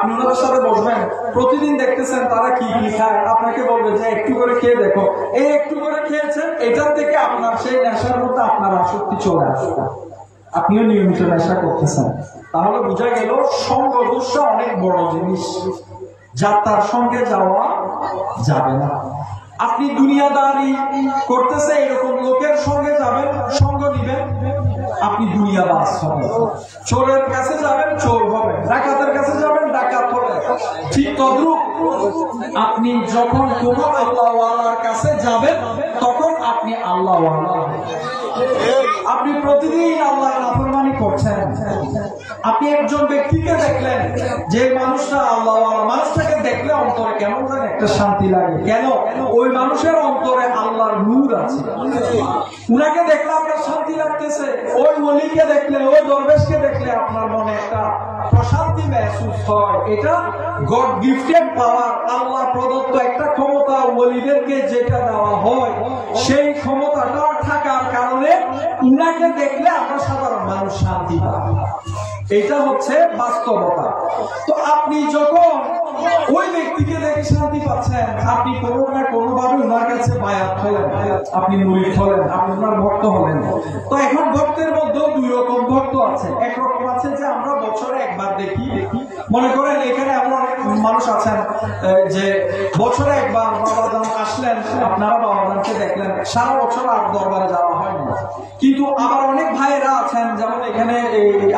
আপনি ওনাদের সাথে বসবেন, প্রতিদিন দেখতেছেন তারা কি কি খায়, আপনাকে বলবে যে একটু করে খেয়ে দেখো। এই একটু করে খেয়েছেন, এটার থেকে আপনার সেই নেশার মধ্যে আপনার আসক্তি চলে আসবে, আপনিও নিয়মিত নেশা করতেছেন। তাহলে বোঝা গেল সঙ্গ দোষটা অনেক বড় জিনিস, যা তার সঙ্গে যাওয়া যাবে না। আপনি দুনিয়াদারি করতেছে এরকম লোকের সঙ্গে যাবেন, সঙ্গ নিবেন, আপনি দুনিয়াবাজ হবেন। চোরের কাছে যাবেন, চোর হবেন। ডাকাতের কাছে যাবেন, ডাকাত হবেন। ঠিক তদ্রূপ আপনি যখন কোন আল্লাহওয়ালার কাছে যাবেন, তখন আপনি আল্লাহওয়ালা। আপনি প্রতিদিন আল্লাহর নাফরমানি করছেন। আপনি একজন ব্যক্তিকে দেখলেন, যে মানুষটা আল্লাহওয়ালা, মানুষটাকে দেখলে অন্তরে কেমন যেন একটা শান্তি লাগে। কেন? ওই মানুষের অন্তরে আল্লাহর নূর আছে। উনাকে দেখলে আপনার শান্তি লাগতেছে। ওই ওলিকে দেখলে, ওই দরবেশকে দেখলে আপনার মনে একটা প্রশান্তি মেহসুস হয়। এটা গড গিফটেড পাওয়ার, আল্লাহ প্রদত্ত একটা ক্ষমতা। ওলিদেরকে যেটা দেওয়া হয়, সেই ক্ষমতাটা থাকার কারণে উনাকে দেখলে আমরা সাধারণ মানুষ শান্তি পাই। এটা হচ্ছে বাস্তবতা। তো আপনি যখন ওই ব্যক্তিকে দেখে শান্তি পাচ্ছেন, আপনি কোনো না কোনো ভাবে ওনার কাছে বায়াত হলেন, আপনি মুরিদ হলেন, আপনি ওনার ভক্ত হলেন। তো এখন ভক্তের মধ্যেও দুই রকম ভক্ত আছে। একরকম আছে যে আমরা বছরে একবার দেখি। মনে করেন এখানে এমন অনেক মানুষ আছেন যে বছরে একবার বাবাজান আসলেন, আপনারা বাবাজানকে দেখলেন, সারা বছর আর দরবারে যাওয়া হয় না। কিন্তু আবার অনেক ভাইয়েরা আছেন, যেমন এখানে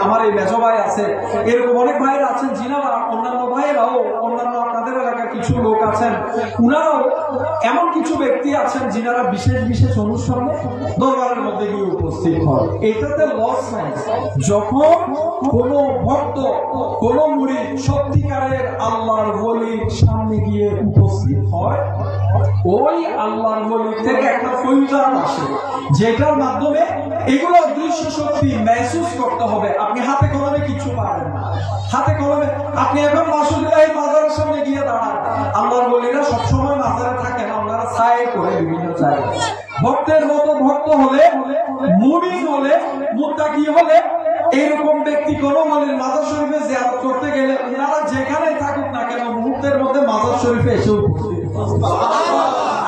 আমার এই মেজ ভাই আছে, এরকম অনেক ভাইয়েরা আছেন যিনারা, অন্যান্য ভাইয়েরাও, অন্যান্য আপনাদের এলাকার কিছু লোক আছেন, উনারাও এমন কিছু ব্যক্তি আছেন যিনারা বিশেষ বিশেষ অনুষ্ঠানে দরবারের মধ্যে গিয়ে উপস্থিত হয়। এটাতে লস নাই। যখন কোন ভক্ত, কোন মুরিদ সত্যিকারের আল্লাহর ওলির সামনে গিয়ে উপস্থিত হয়, ওই আল্লাহর ওলি থেকে একটা ফয়জাত আসে, যেটার মাধ্যমে এগুলো অদৃশ্য শক্তি মেহসুস করতে হবে। আপনি হাতে কলমে কিছু পাবেন না। হাতে কলমে আপনি এখন মাসুদুল্লাহ মাজারের সামনে গিয়ে দাঁড়ান, আল্লাহর ওলিরা সবসময় মাজারে থাকেন, আপনারা ছায় করে বিভিন্ন জায়গায়। ভক্তের মতো ভক্ত হলে, মুমিন হলে, মুত্তাকি হলে, এরকম ব্যক্তি কোন ওলির মাজার শরীফে জিয়ারত করতে গেলে ওনারা যেখানে থাকুক না কেন, মুহূর্তের মধ্যে মাজার শরীফে এসে উপস্থিত।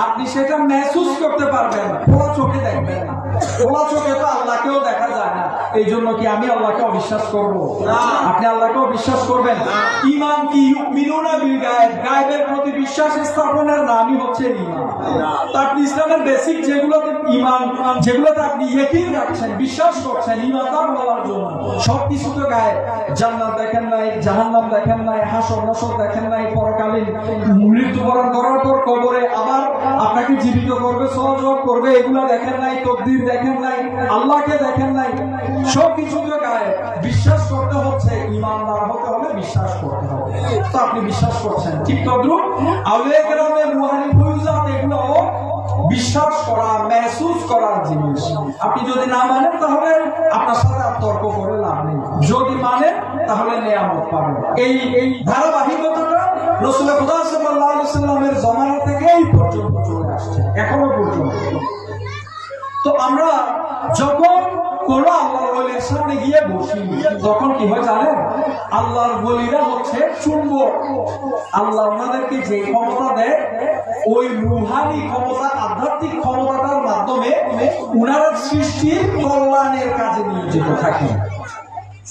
আপনি সেটা মেহসুস করতে পারবেন, খোলা চোখে দেখবেন না। খোলা চোখে তো আল্লাহকেও দেখা যায় না। এই জন্য কি আমি আল্লাহকে অবিশ্বাস করবো? আপনি আল্লাহকে অবিশ্বাস করবেন? ঈমান কি ইউমিনুনা বিল গায়ব, গায়বের প্রতি বিশ্বাস স্থাপনের নামই হচ্ছে ঈমান। তো আপনি ইসলামের বেসিক যেগুলোতে ঈমান, যেগুলোতে আপনি ইয়াকিন রাখছেন, বিশ্বাস করছেন ঈমানদার হওয়ার জন্য, সবকিছু তো গায়ব। জান্নাত দেখেন নাই, জাহান্নাম দেখেন নাই, হাসর নাসর দেখেন নাই, পরকালীন মৃত্যুবরণ করার পর কবরে আবার আপনাকে জীবিত করবে, সহযোগ করবে, এগুলো দেখেন নাই, তকদির দেখেন নাই, আল্লাহকে দেখেন নাই, সবকিছু তো গায়ে। বিশ্বাস করতে হচ্ছে, ঈমানদার হতে হলে বিশ্বাস করতে হবে। তো আপনি বিশ্বাস করছেন। ঠিক তদ্রুপ আউলিয়া কেরামের রূহানি ফয়জাত, এগুলো বিশ্বাস করা, মেহসুস করার জিনিস। আপনি যদি না মানেন তাহলে আপনার সাথে আর তর্ক করে লাভ নেই। যদি মানেন তাহলে নেয়ামত পাবেন। এই ধারাবাহিকতাটা রাসূল খোদা সাল্লাল্লাহু আলাইহি ওয়াসাল্লামের জামানা থেকে এই পর্যন্ত চলে আসছে, এখনো পর্যন্ত। তো আমরা যখন কোন আল্লাহর ওলির সামনে গিয়ে বসি, তখন কি হয় জানেন? আল্লাহর ওলিরা হচ্ছে চুম্বক। আল্লাহ ওনাদেরকে যে ক্ষমতা দেয়, ওই রূহানি ক্ষমতা, আধ্যাত্মিক ক্ষমতাটার মাধ্যমে উনারা সৃষ্টির কল্যাণের কাজে নিয়োজিত থাকেন।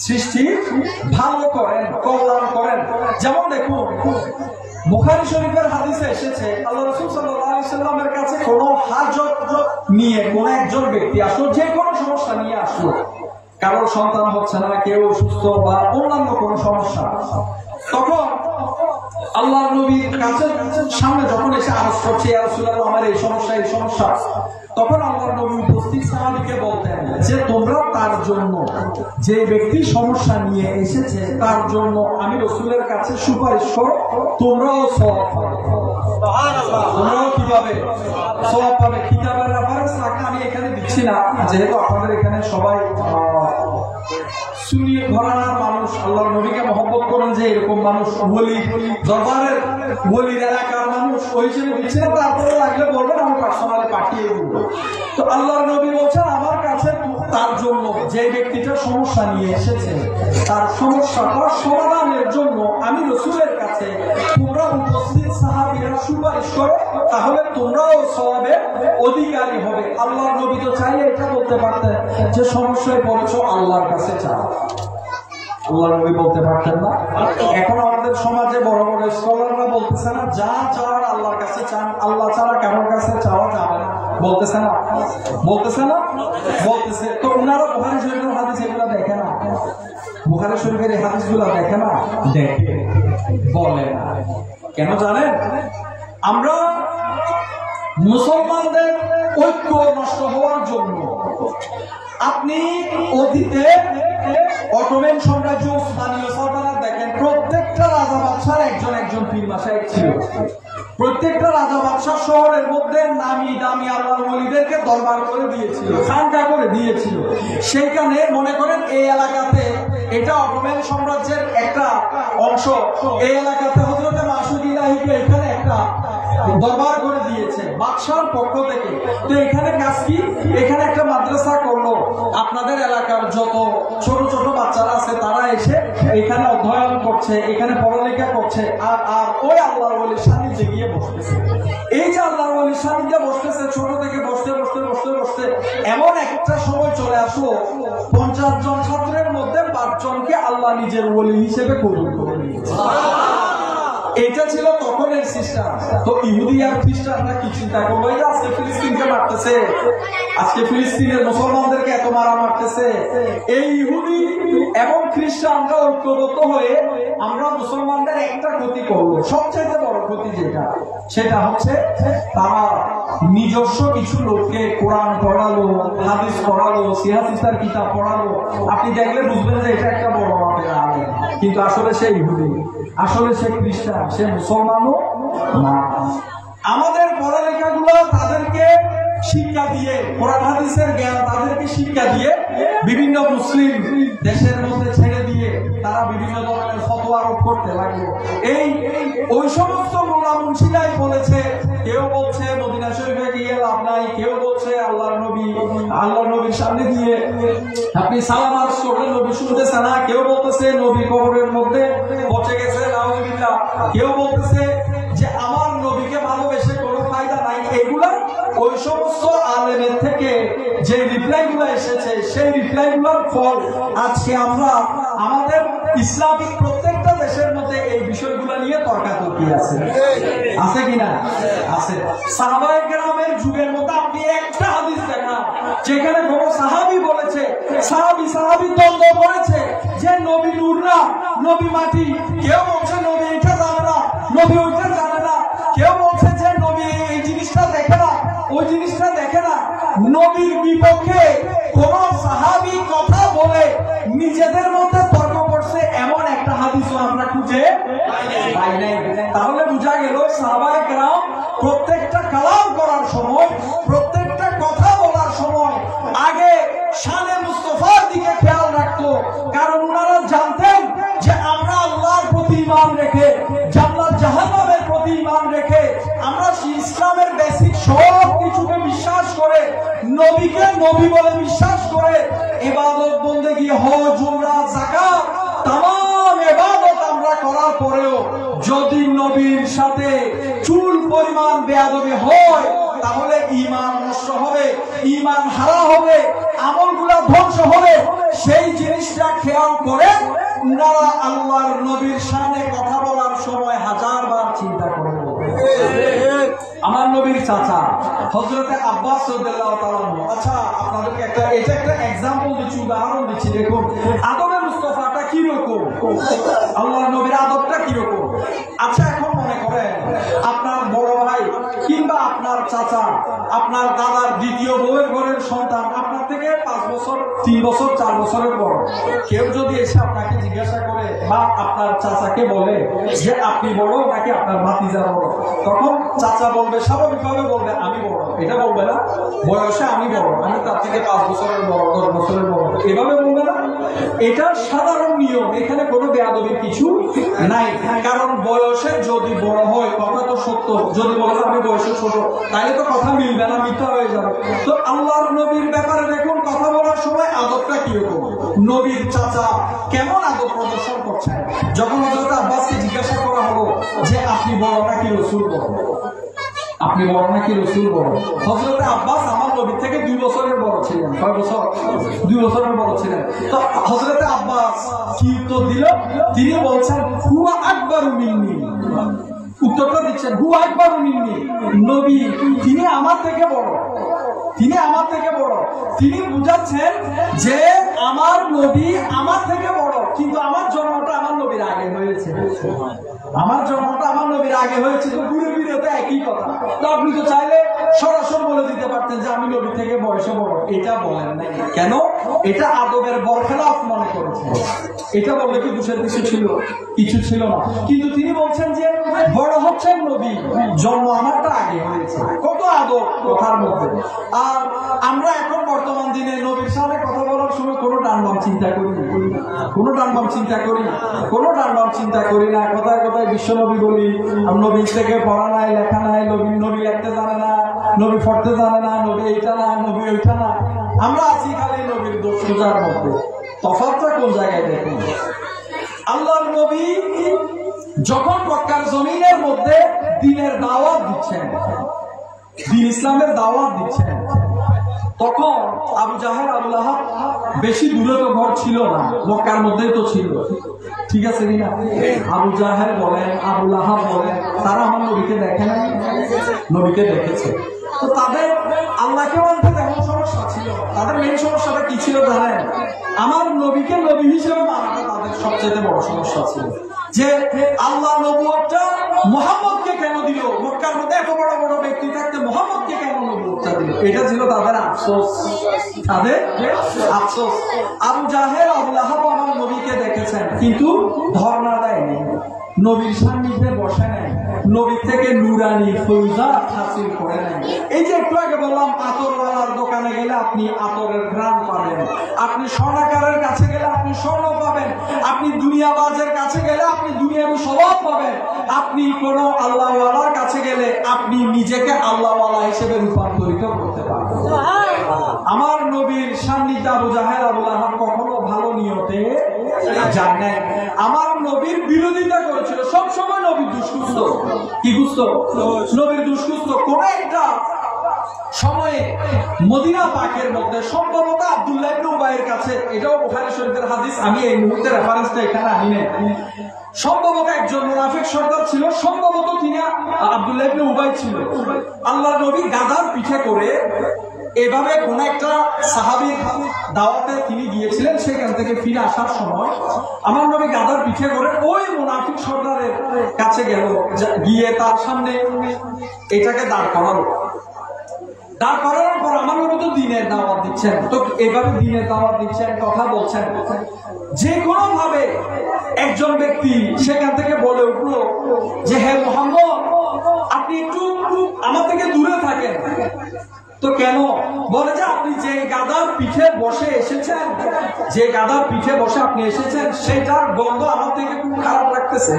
সৃষ্টি ভালো করেন, কল্যাণ করেন। যেমন দেখুন, বুখারী শরীফের হাদিসে এসেছে, আল্লাহ রাসূল সাল্লাল্লাহু আলাইহি ওয়াসাল্লামের কাছে কোন হাজত নিয়ে কোন একজন ব্যক্তি আসলো, যে কোনো সমস্যা নিয়ে আসলো, কারোর সন্তান হচ্ছে না, কেউ অসুস্থ বা অন্যান্য কোন সমস্যা। তখন আল্লাহর নবীর কাছে সামনে যখন এসে আরজ করছে, ইয়া রাসূলুল্লাহ আমার এই সমস্যা, এই সমস্যা, তখন আল্লাহর নবী উপস্থিত সাহাবীকে বলতেন যে তোমরা তার জন্য, যে ব্যক্তি সমস্যা নিয়ে এসেছে তার জন্য আমি রাসূলের কাছে সুপারিশ করো, তোমরাও সওয়াব পাবে। সুবহানাল্লাহ। তোমরাও কিভাবে সওয়াব পাবে? কিতাবের রেফারেন্স রাখা আমি এখানে দিচ্ছি না, যেহেতু আপনাদের এখানে সবাই সুন্নি ঘরানার মানুষ, আল্লাহর নবীকে মহব্বত করেন, যে এরকম মানুষ ওলি, দরবারের ওলির এলাকার মানুষ, ওই হিসেবে দিচ্ছে না। তারপরে লাগলে বলবেন, আমি পার্সোনালি পাঠিয়ে দেব। তো আল্লাহর নবী বলছেন আমার কাছে তার জন্য, যে ব্যক্তিটা সমস্যা নিয়ে এসেছে, তার সমস্যাটা সমাধানের জন্য আমি করো, তাহলে তোমরাও সওয়াবের অধিকারী হবে। আল্লাহর নবী তো চাইলে এটা বলতে পারতেন যে সমস্যায় পড়েছো আল্লাহর কাছে চাও, আল্লাহর নবী বলতে পারতেন না? এখন আমাদের সমাজে বড় বড় স্কলাররা বলতেছে না, যা চাওয়ার আল্লাহর কাছে চান, আল্লাহ ছাড়া কারোর কাছে চাওয়া যাবে না, বলতেছে না? বলতেছে না? বলতেছে। তো ওনারা বুখারী শরীফের হাদিস এগুলো দেখে না, বুখারী শরীফের এই হাদিসগুলো দেখে না, দেখে বলে না। কেন জানেন? আমরা মুসলমানদের ঐক্য নষ্ট হওয়ার জন্য, আপনি অতীতে অটোমান সাম্রাজ্য, উসমানীয় সালতানাত দেখেন, প্রত্যেকটা রাজা বাদশার একজন একজন পীর মাশায়েখ ছিল। প্রত্যেকটা রাজা বাদশাহ শহরের মধ্যে নামি দামি আল্লাহর ওলিদেরকে দরবার করে দিয়েছিল, খানকা করে দিয়েছিল। সেইখানে মনে করেন এই এলাকাতে, এটা অটোমান সাম্রাজ্যের একটা অংশ, এই এলাকাতে হযরত মাসুদ ইলাহিকে এখানে একটা দরবার করে দিয়েছে বাদশার পক্ষ থেকে। তো এখানে কাজ কি? এখানে একটা মাদ্রাসা করলো, আপনাদের এলাকার যত ছোট ছোট বাচ্চারা আছে তারা এসে এখানে অধ্যয়ন করছে, এখানে পড়ালেখা করছে, আর ওই আল্লাহর ওলির সান্নিধ্যে গিয়ে বসতেছে। এই যে আল্লাহর ওলির সান্নিধ্যে বসতেছে, ছোট থেকে বসতে বসতে বসতে বসতে এমন একটা সময় চলে আসলো, 50 জন ছাত্রের মধ্যে 5 জনকে আল্লাহ নিজের ওলি হিসেবে কবুল করে নিয়েছে। এটা ছিল তখনের সিস্টেম। তো ইহুদি আর খ্রিস্টানরা কি চিন্তা করলো, এই যে আজকে ফিলিস্তিনকে মারতেছে, আজকে ফিলিস্তিনের মুসলমানদেরকে এত মারা মারতেছে, এই ইহুদি এবং খ্রিস্টানরা ঐক্যবদ্ধ হয়ে আমরা মুসলমানদের একটা ক্ষতি করলো, সবচেয়ে বড় ক্ষতি যেটা, সেটা হচ্ছে তারা নিজস্ব কিছু লোককে কোরআন পড়ালো, হাদিস পড়ালো, সিহাদিসের কিতাব পড়ালো। আপনি দেখলে বুঝবেন যে এটা একটা বড় মাপের আলেম, কিন্তু আসলে সে ইহুদি, আসলে সে খ্রিস্টান, সে মুসলমানও না। আমাদের পড়ালেখাগুলো তাদেরকে শিক্ষা দিয়ে, কোরআন হাদিসের জ্ঞান তাদেরকে শিক্ষা দিয়ে বিভিন্ন মুসলিম দেশের মধ্যে ছেড়ে দিয়ে তারা বিভিন্ন ধরনের ফতোয়া আরোপ করতে লাগলো। ওই সমস্ত মোল্লা মুন্সিরাই বলেছে, কেউ বলছে মদিনা শরীফে গিয়ে লাভ নাই, কেউ বলছে আল্লাহর নবীর সামনে দিয়ে আপনি সালাম আরজ করলে নবী শুনতেছে না, কেউ বলতেছে নবী কবরের মধ্যে পচে গেছে নাউযুবিল্লাহ, কেউ বলতেছে যে আমার নবীকে ভালোবেসে কোনো ফায়দা নাই। এগুলা ওই সমস্ত আলেমের থেকে যে রিপ্লাইগুলো এসেছে, সেই রিপ্লাইগুলোর ফল আজকে আমরা আমাদের ইসলামিক প্রত্যেকটা দেশের মধ্যে এই বিষয়গুলো নিয়ে তর্কাতর্কি আছে, আছে কিনা? আছে। সাহাবায়ে কেরামের যুগের মধ্যে আপনি একটা হাদিস দেখান যেখানে কোন সাহাবী বলেছে, সাহাবী দ্বন্দ্ব করেছে যে নবী নূর না, নবী মাটি, কেউ বলছে নবী এটা জানে না, নবী ওইটা জানে না, কেউ বলছে যে নবী এই জিনিসটা দেখে না, ওই জিনিসটা দেখে না। নবীর বিপক্ষে কোন সাহাবী কথা বলে নিজেদের মধ্যে তর্ক করছে এমন একটা হাদিসও আমরা খুঁজে পাই নাই। তাহলে বোঝা গেল সাহাবায়ে কেরাম প্রত্যেকটা কালাম করার সময়, প্রত্যেকটা কথা বলার সময় আগে শানে মুস্তাফার দিকে খেয়াল রাখতো, কারণ ওনারা জানতেন যে আমরা আল্লাহর প্রতি ঈমান রেখে, জান্নাত জাহান্নামের প্রতি ঈমান রেখে, আমরা ইসলামের বেসিক সব কিছুকে বিশ্বাস করে, নবীকে নবী বলে বিশ্বাস করে, ইবাদত বন্দেগী, হজ, উমরা, যাকাত, তামাম ইবাদত আমরা করার পরেও যদি নবীর সাথে চুল পরিমাণ বেয়াদবি হয় তাহলে ঈমান নষ্ট হবে, ঈমান হারা হবে, আমলগুলো ধ্বংস হবে। সেই জিনিসটা খেয়াল করে ওনারা আল্লাহর নবীর সামনে কথা বলার সময় 1000 বার চিন্তা করবে। আমার নবীর চাচা হযরতে আব্বাস রাদিয়াল্লাহু তাআলা, আচ্ছা আপনাদেরকে এটা একটা এক্সাম্পল দিচ্ছি, উদাহরণ দিচ্ছি। দেখুন আদবে মুস্তাফাটা কি রকম, আল্লাহর নবীর আদবটা কি রকম। আচ্ছা এখন মনে করেন আপনার বড় ভাই কিংবা আপনার চাচা, আপনার দাদার দ্বিতীয় বউয়ের ঘরের সন্তান, আপনার থেকে 5 বছর, 3 বছর, 4 বছরের বড়, কেউ যদি এসে আপনাকে জিজ্ঞাসা করে বা আপনার চাচাকে বলে যে আপনি বড় নাকি আপনার ভাতিজা বড়, তখন চাচা বলবে, স্বাভাবিকভাবে বলবে আমি বড়। এটা বলবে না বয়সে আমি বড়, আমি তার থেকে 5 বছরের বড়, 10 বছরের বড়, এভাবে বলবে না। এটা সাধারণ নিয়ম, এখানে কোনো বেয়াদবির কিছু নাই। কারণ বয়সে যদি বড় হয় কথা তো সত্য, যদি বলে আমি বয়সে ছোট তাহলে তো কথা মিলবে না, মিথ্যা হয়ে যাবে। তো আল্লাহর নবীর ব্যাপারে দেখুন কথা বলার সময় আদবটা কিরকম, নবীর চাচা কেমন আদব প্রদর্শন করছেন। যখন হযরত আব্বাসকে জিজ্ঞাসা করা হলো যে আপনি বড় নাকি রাসূল বড়, আপনি বড় নাকি রসুল বড়? হযরত আব্বাস আমার নবী থেকে 2 বছরের বড় ছিলেন। কয় বছর? 2 বছরের বড় ছিলেন। তো হযরত আব্বাস কি উত্তর দিল? তিনি বলছেন হুয়া আকবারু মিন্নি। উত্তরটা দিচ্ছেন হুয়া আকবারু মিন্নি, নবী তিনি আমার থেকে বড়, তিনি আমার থেকে বড়। তিনি বুঝাচ্ছেন যে আমার নবী আমার থেকে বড়, কিন্তু আমার জন্মটা আমার নবীর আগে হয়েছে। আমার জন্মটা আমার নবীর আগে হয়েছে। তো ঘুরে ফিরে তো একই কথা। তো আপনি তো চাইলে সরাসরি বলে দিতে পারতেন যে আমি নবী থেকে বয়সে বড়। এটা বলেন নাই কেন? এটা আদবের বরখেলাফ মনে করেছেন। এটা বললে কি দোষের কিছু ছিল? কিছু ছিল না। কিন্তু তিনি বলছেন যে বড় হচ্ছেন নবী, জন্ম আমারটা আগে হয়েছে। কত আদব কথার মধ্যে। আর আমরা এখন বর্তমান দিনে নবীর সামনে কথা বলার সময় কোনো ডানবাম চিন্তা করি না, কোনো ডানবাম চিন্তা করি না, কোনো ডানবাম চিন্তা করি না। কথায় কথায় বিশ্ব নবী বলি, নবী থেকে পড়া নাই, লেখা নাই, নবী নবী লিখতে জানে না, নবী পড়তে জানে না, নবী এইটা না, নবী ওইটা না। আমরা আছি খালি নবীর দোষ খোঁজার মধ্যে। তফাৎটা কোন জায়গায় দেখুন। আল্লাহর নবী যখন মক্কার জমিনের মধ্যে দ্বীনের দাওয়াত দিচ্ছেন, দ্বীন ইসলামের দাওয়াত দিচ্ছেন, তখন আবু জাহেল আবু লাহাব বেশি দূরে তো ঘর ছিল না, মক্কার মধ্যেই তো ছিল। ঠিক আছে কিনা? আবু জাহেল বলেন, আবু লাহাব বলেন, তারা আমার নবীকে দেখে নাই? নবীকে দেখেছে। তো তাদের আল্লাহকে মানতে তেমন সমস্যা ছিল। তাদের মেন সমস্যাটা কি ছিল জানেন? আমার নবীকে নবী হিসেবে মানাটা তাদের সবচেয়ে বড় সমস্যা ছিল। যে আল্লাহ নবুয়তটা মুহাম্মদকে কেন দিল? মক্কার মধ্যে এত বড় বড় ব্যক্তি থাকতে মুহাম্মদকে কেন নবুয়তটা দিল? এটা ছিল তাদের আফসোস, তাদের আফসোস। আবু জাহেল আবু লাহাব আমার নবীকে দেখেছেন, কিন্তু ধর্ণা দেয়নি, নবীর সান্নিধ্যে বসে নাই, নবীর থেকে নুরানি ফৌজাত হাসিল করে নেন। এই যে একটু আগে বললাম, আতরওয়ালার দোকানে গেলে আপনি আতরের ঘ্রাণ পাবেন, আপনি স্বর্ণকারের কাছে গেলে আপনি স্বর্ণ পাবেন, আপনি দুনিয়াবাজের কাছে গেলে আপনি দুনিয়াবি স্বভাব পাবেন, আপনি কোন আল্লাহওয়ালার কাছে গেলে আপনি নিজেকে আল্লাহওয়ালা হিসেবে রূপান্তরিত করতে পারবেন। আমার নবীর সান্নিধ্যে আবু জাহেল আবু লাহাব কখনো ভালো নিয়তে যায় নাই। আমার নবীর বিরোধিতা করেছিল সবসময়। নবীর দুষ্কুস্ত কি গুস্ত? নবীর দুষ্কুস্ত। কোন একটা সময়ে মদিনা পাকের মধ্যে সম্ভবত আব্দুল্লাহ ইবনে উবাইয়ের কাছে, এটাও বুখারী শরীফের হাদিস, আমি এই মুহূর্তে রেফারেন্সটা এখানে আনি নাই, সম্ভবত একজন মুনাফিক সর্দার ছিল, সম্ভবত তিনি আব্দুল্লাহ ইবনে উবাই ছিল। আল্লাহর নবী গাধার পিঠে করে এভাবে কোন একটা সাহাবীর দাওয়াতে তিনি গিয়েছিলেন, সেখান থেকে ফিরে আসার সময় আমার নবী গাধার পিঠে করে ওই মুনাফিক সর্দারের কাছে গেল, গিয়ে তার সামনে এটাকে দাঁড় করালো। দাঁড় করানোর পর আমার নবী তো দ্বীনের দাওয়াত দিচ্ছেন, তো এভাবে দ্বীনের দাওয়াত দিচ্ছেন, কথা বলছেন। যে কোনো ভাবে একজন ব্যক্তি সেখান থেকে বলে উঠলো যে হে মুহাম্মদ, আপনি একটু আমার থেকে দূরে থাকেন। তো কেন? বলে যে আপনি যে গাধার পিঠে বসে এসেছেন, যে গাধার পিঠে বসে আপনি এসেছেন, সেটার গন্ধ আমার থেকে খুব খারাপ লাগতেছে।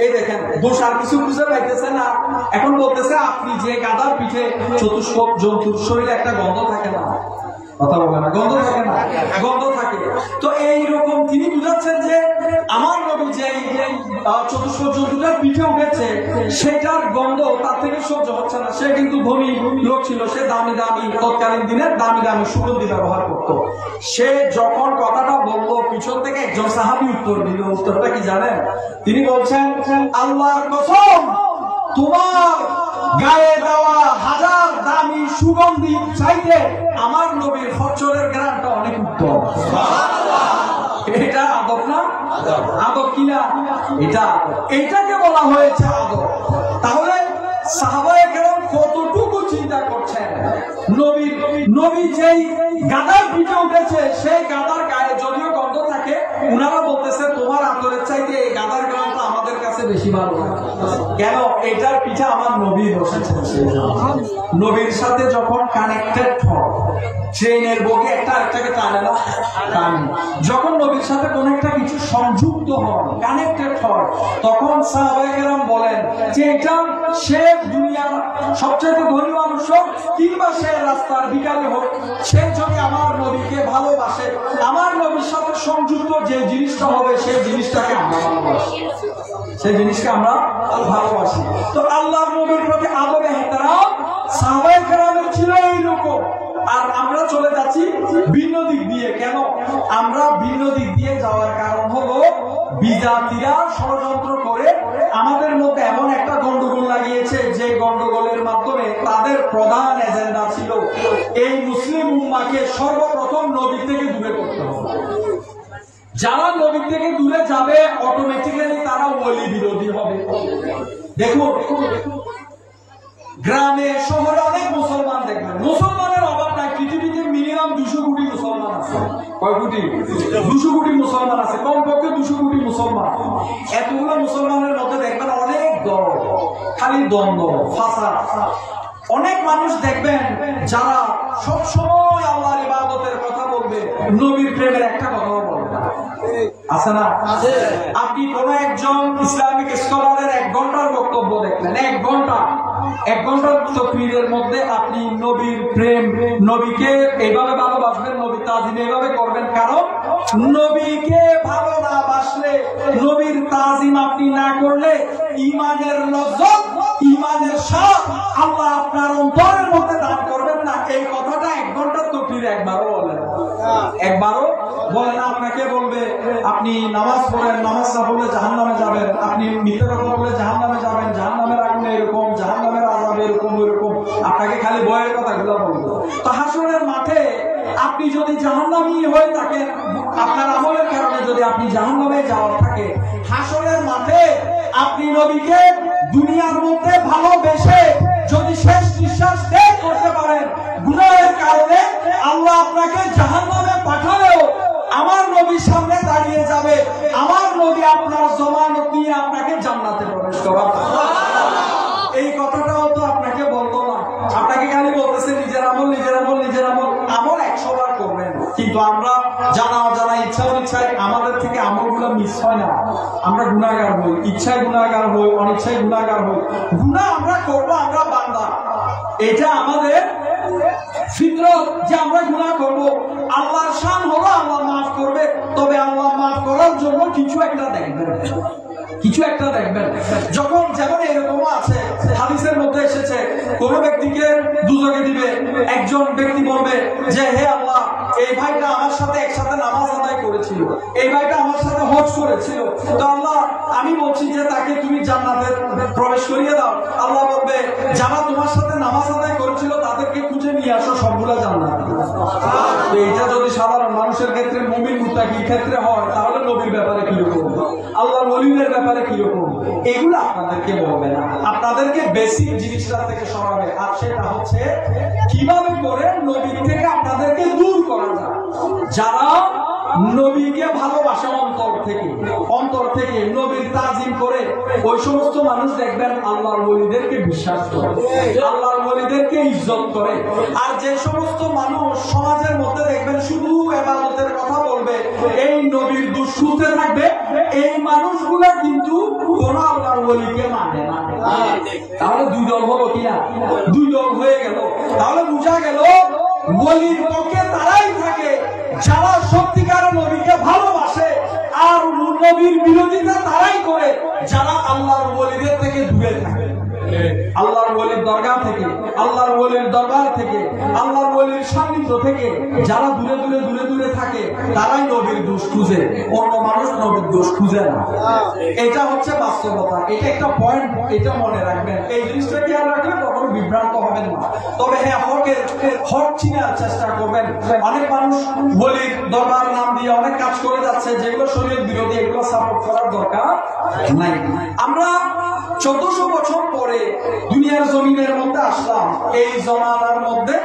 এই দেখেন, দোষ আর কিছু খুঁজে পাইতেছে না। এখন বলতেছে আপনি যে গাধার পিঠে, চতুষ্পদ জন্তুর শরীরে একটা গন্ধ থাকে না, কথা বলে না, গন্ধ থাকে না, গন্ধ থাকে। তো এইরকম তিনি বুঝাচ্ছেন যে আমার নবী যে চতুষ্পদ জন্তুটার পিঠে উঠেছে, সেটার গন্ধ তার থেকে সহ্য হচ্ছে না। সে কিন্তু ধনী লোক ছিল, সে দামি দামি, তৎকালীন দিনের দামি দামি সুগন্ধি ব্যবহার করত। সে যখন কথাটা বলল, পিছন থেকে একজন সাহাবী উত্তর দিল। উত্তরটা কি জানেন? তিনি বলছেন, আল্লাহর কসম, তোমার গায়ে দেওয়া হাজার দামি সুগন্ধি চাইতে আমার নবীর খচ্চরের ঘ্রাণটা অনেক উত্তম। এটা আদব না? আদব কিনা? এটা এটাকে বলা হয়েছে আদব। তাহলে সাহাবায়ে কেরাম কতটুকু চিন্তা করছেন? নবী যেই গাদার পিঠে উঠেছে, সেই গাদার গায়ে যদিও গন্ধ থাকে, উনারা বলতেছে তোমার আতরের চাইতে এই গাদার গ্রামটা আমাদের কাছে বেশি ভালো। কেন? এটার পিঠে আমার নবী বসেছেন। নবীর সাথে যখন কানেক্টেড হয়, ট্রেনের বগি একটা আরেকটাকে টানে না, টানে। যখন নবীর সাথে কোন একটা কিছু সংযুক্ত হয়, কানেক্টেড হয়, তখন সাহাবায়ে কেরাম বলেন যে এটা সে দুনিয়ার সবচেয়ে ধনী মানুষ হোক, কিংবা সে রাস্তার বিকালে হোক, সে যদি আমার নবীকে ভালোবাসে, আমার নবীর সাথে সংযুক্ত যে জিনিসটা হবে, সেই জিনিসটাকে আমরা ভালোবাসি। সেই জিনিসকে আমরা ভালোবাসি। তো আল্লাহর নবীর প্রতি আদব ইহতিরাম সাহাবায়ে কেরামের ছিল এইরকম। আর আমরা চলে যাচ্ছি ভিন্ন দিক দিয়ে। কেন আমরা ভিন্ন দিক দিয়ে যাওয়ার কারণ হলো বিজাতিরা ষড়যন্ত্র করে আমাদের মধ্যে এমন একটা গন্ডগোল লাগিয়েছে, যে গন্ডগোলের মাধ্যমে তাদের প্রধান এজেন্ডা ছিল এই মুসলিম উম্মাহকে সর্বপ্রথম নবী থেকে দূরে করতে হবে। যারা নবী থেকে দূরে যাবে অটোমেটিক্যালি তারা ওলি বিরোধী হবে। দেখুন গ্রামে শহরে অনেক মুসলমান দেখবেন, মুসলমানের অভাব নাই। পৃথিবীতে মিনিমাম 200 কোটি মুসলমান আছে। কয় কোটি? 200 কোটি মুসলমান আছে, কমপক্ষে 200 কোটি মুসলমান। এতগুলো মুসলমানের মধ্যে দেখবেন অনেক দল, খালি দ্বন্দ্ব, ফাসাদ। অনেক মানুষ দেখবেন যারা সবসময় আল্লাহর ইবাদতের কথা বলবে, নবীর প্রেমের একটা কথাও বলবে না। আছে না? আপনি কোন একজন ইসলামিক স্কলারের 1 ঘন্টার বক্তব্য দেখলেন, 1 ঘন্টার তকরীরের মধ্যে আপনি নবীর প্রেম, নবীকে এইভাবে ভালোবাসবেন, নবীর তাজিম এইভাবে করবেন। কারণ নবীকে ভালো না বাসলে, নবীর তাজিম আপনি না করলে ঈমানের লজ্জত, ঈমানের স্বাদ আল্লাহ আপনার অন্তরের মধ্যে দান করবেন না। এই কথাটা 1 ঘন্টার তকরীরে একবারও বলেন, একবারও বলে না। আপনাকে বলবে আপনি নামাজ পড়েন, নামাজ না পড়লে জাহান্নামে যাবেন, আপনি মিথ্যা কথা বললে জাহান্নামে যাবেন, জাহান্নামের আগুনে এরকম, জাহান্নামের আযাবে এরকম এরকম, আপনাকে খালি ভয়ের কথাগুলো বলবে। তো হাসরের মাঠে আপনি যদি জাহান্নামী হয়ে থাকেন, আপনার আমলের কারণে যদি আপনি জাহান্নামে যাওয়ার থাকে, হাসরের মাঠে আপনি নবীকে দুনিয়ার মধ্যে ভালোবেসে যদি শেষ নিঃশ্বাস ত্যাগ করতে পারেন, গুনাহের কারণে আল্লাহ আপনাকে জাহান্নামে পাঠালেও আমার নবীর সামনে দাঁড়িয়ে যাবে, আমার নবী আপনার জমানত নিয়ে আপনাকে জান্নাতে প্রবেশ করাবে। এই কথাটাও তো আপনাকে বলতো না, আপনাকে খালি বলতেছে নিজের আমল, নিজের আমল, নিজের আমল। আমল 100 বার করবেন, কিন্তু আমরা জানা অজানা ইচ্ছা অনিচ্ছায় আমাদের থেকে আমলগুলো মিস হয় না। আমরা গুনাহগার হই, ইচ্ছায় গুনাহগার হই, অনিচ্ছায় গুনাহগার হই। গুনাহ আমরা করবো, আমরা বান্দা, এটা আমাদের ফিতরত যে আমরা গুনাহ করব। আল্লাহর শান হলো আল্লাহ মাফ করবে, তবে আল্লাহ মাফ করার জন্য কিছু একটা দেখবেন, কিছু একটা দেখবেন। যখন যেমন এরকম আছে, হাদিসের মধ্যে এসেছে কোন ব্যক্তিকে দুজকে দিবে, একজন ব্যক্তি বলবে যে হে আল্লাহ, এই ভাইটা আমার সাথে একসাথে নামাজ আদায় করেছিল, এই ভাইটা আমার সাথে হজ করেছিল, তো আল্লাহ আমি বলছি যে তাকে তুমি জান্নাতে প্রবেশ করিয়ে দাও। আল্লাহ বলবে যারা তোমার সাথে নামাজ আদায় করেছিল তাদেরকে খুঁজে নিয়ে আসো, সবগুলা জান্নাত। এইটা যদি সাধারণ মানুষের ক্ষেত্রে, মুমিন মুত্তাকির ক্ষেত্রে হয়, তাহলে নবীর ব্যাপারে কিরকম, আল্লাহর ওলিদের ব্যাপারে কিরকম, এগুলো আপনাদেরকে বলবে না, আপনাদেরকে বেসিক জিনিসটা থেকে সরাবে। আর সেটা হচ্ছে কিভাবে করে নবী থেকে আপনাদেরকে দূর করা যায়। যারা নবীকে ভালোবাসে অন্তর থেকে নবীর তাজিম করে, ওই সমস্ত মানুষ দেখবেন আল্লাহর ওলিদেরকে বিশ্বাস করে, আল্লাহর ওলিদেরকে ইজ্জত করে। আর যে সমস্ত মানুষ সমাজের মধ্যে দেখবেন শুধু ইবাদতের কথা বলবে, এই নবীর দুশ্মনে থাকবে, এই মানুষগুলা কিন্তু কোন আল্লাহর ওলিকে মানে না। তাহলে 2 দল হলো কিনা? 2 দল হয়ে গেল। তাহলে বোঝা গেল ওলির পক্ষে তারাই থাকে যারা সত্যিকার নবীকে ভালোবাসে, আর নবীর বিরোধিতা তারাই করে যারা আল্লাহর ওলিদের থেকে দূরে থাকে। আল্লাহর ওলির দরগা থেকে, আল্লাহর ওলির দরবার থেকে, আল্লাহর ওলির সান্নিধ্য থেকে যারা দূরে থাকে, তারাই নবীর দোষ খুঁজে, অন্য মানুষ নবীর দোষ খুঁজে না। এটা হচ্ছে বাস্তবতা, এটা একটা পয়েন্ট, এটা মনে রাখবেন। এই জিনিসটা খেয়াল রাখলে কখনো বিভ্রান্ত হবেন না। তবে হ্যাঁ, হক চিনার চেষ্টা করবেন। অনেক মানুষ ওলির দরবার নাম দিয়ে অনেক কাজ করে যাচ্ছে যেগুলো শরীয়ত বিরোধী, এগুলো সাপোর্ট করার দরকার নাই। আমরা 1400 বছর পরে দুনিয়ার জমিনের মধ্যে আসলাম। এই জমানার মধ্যে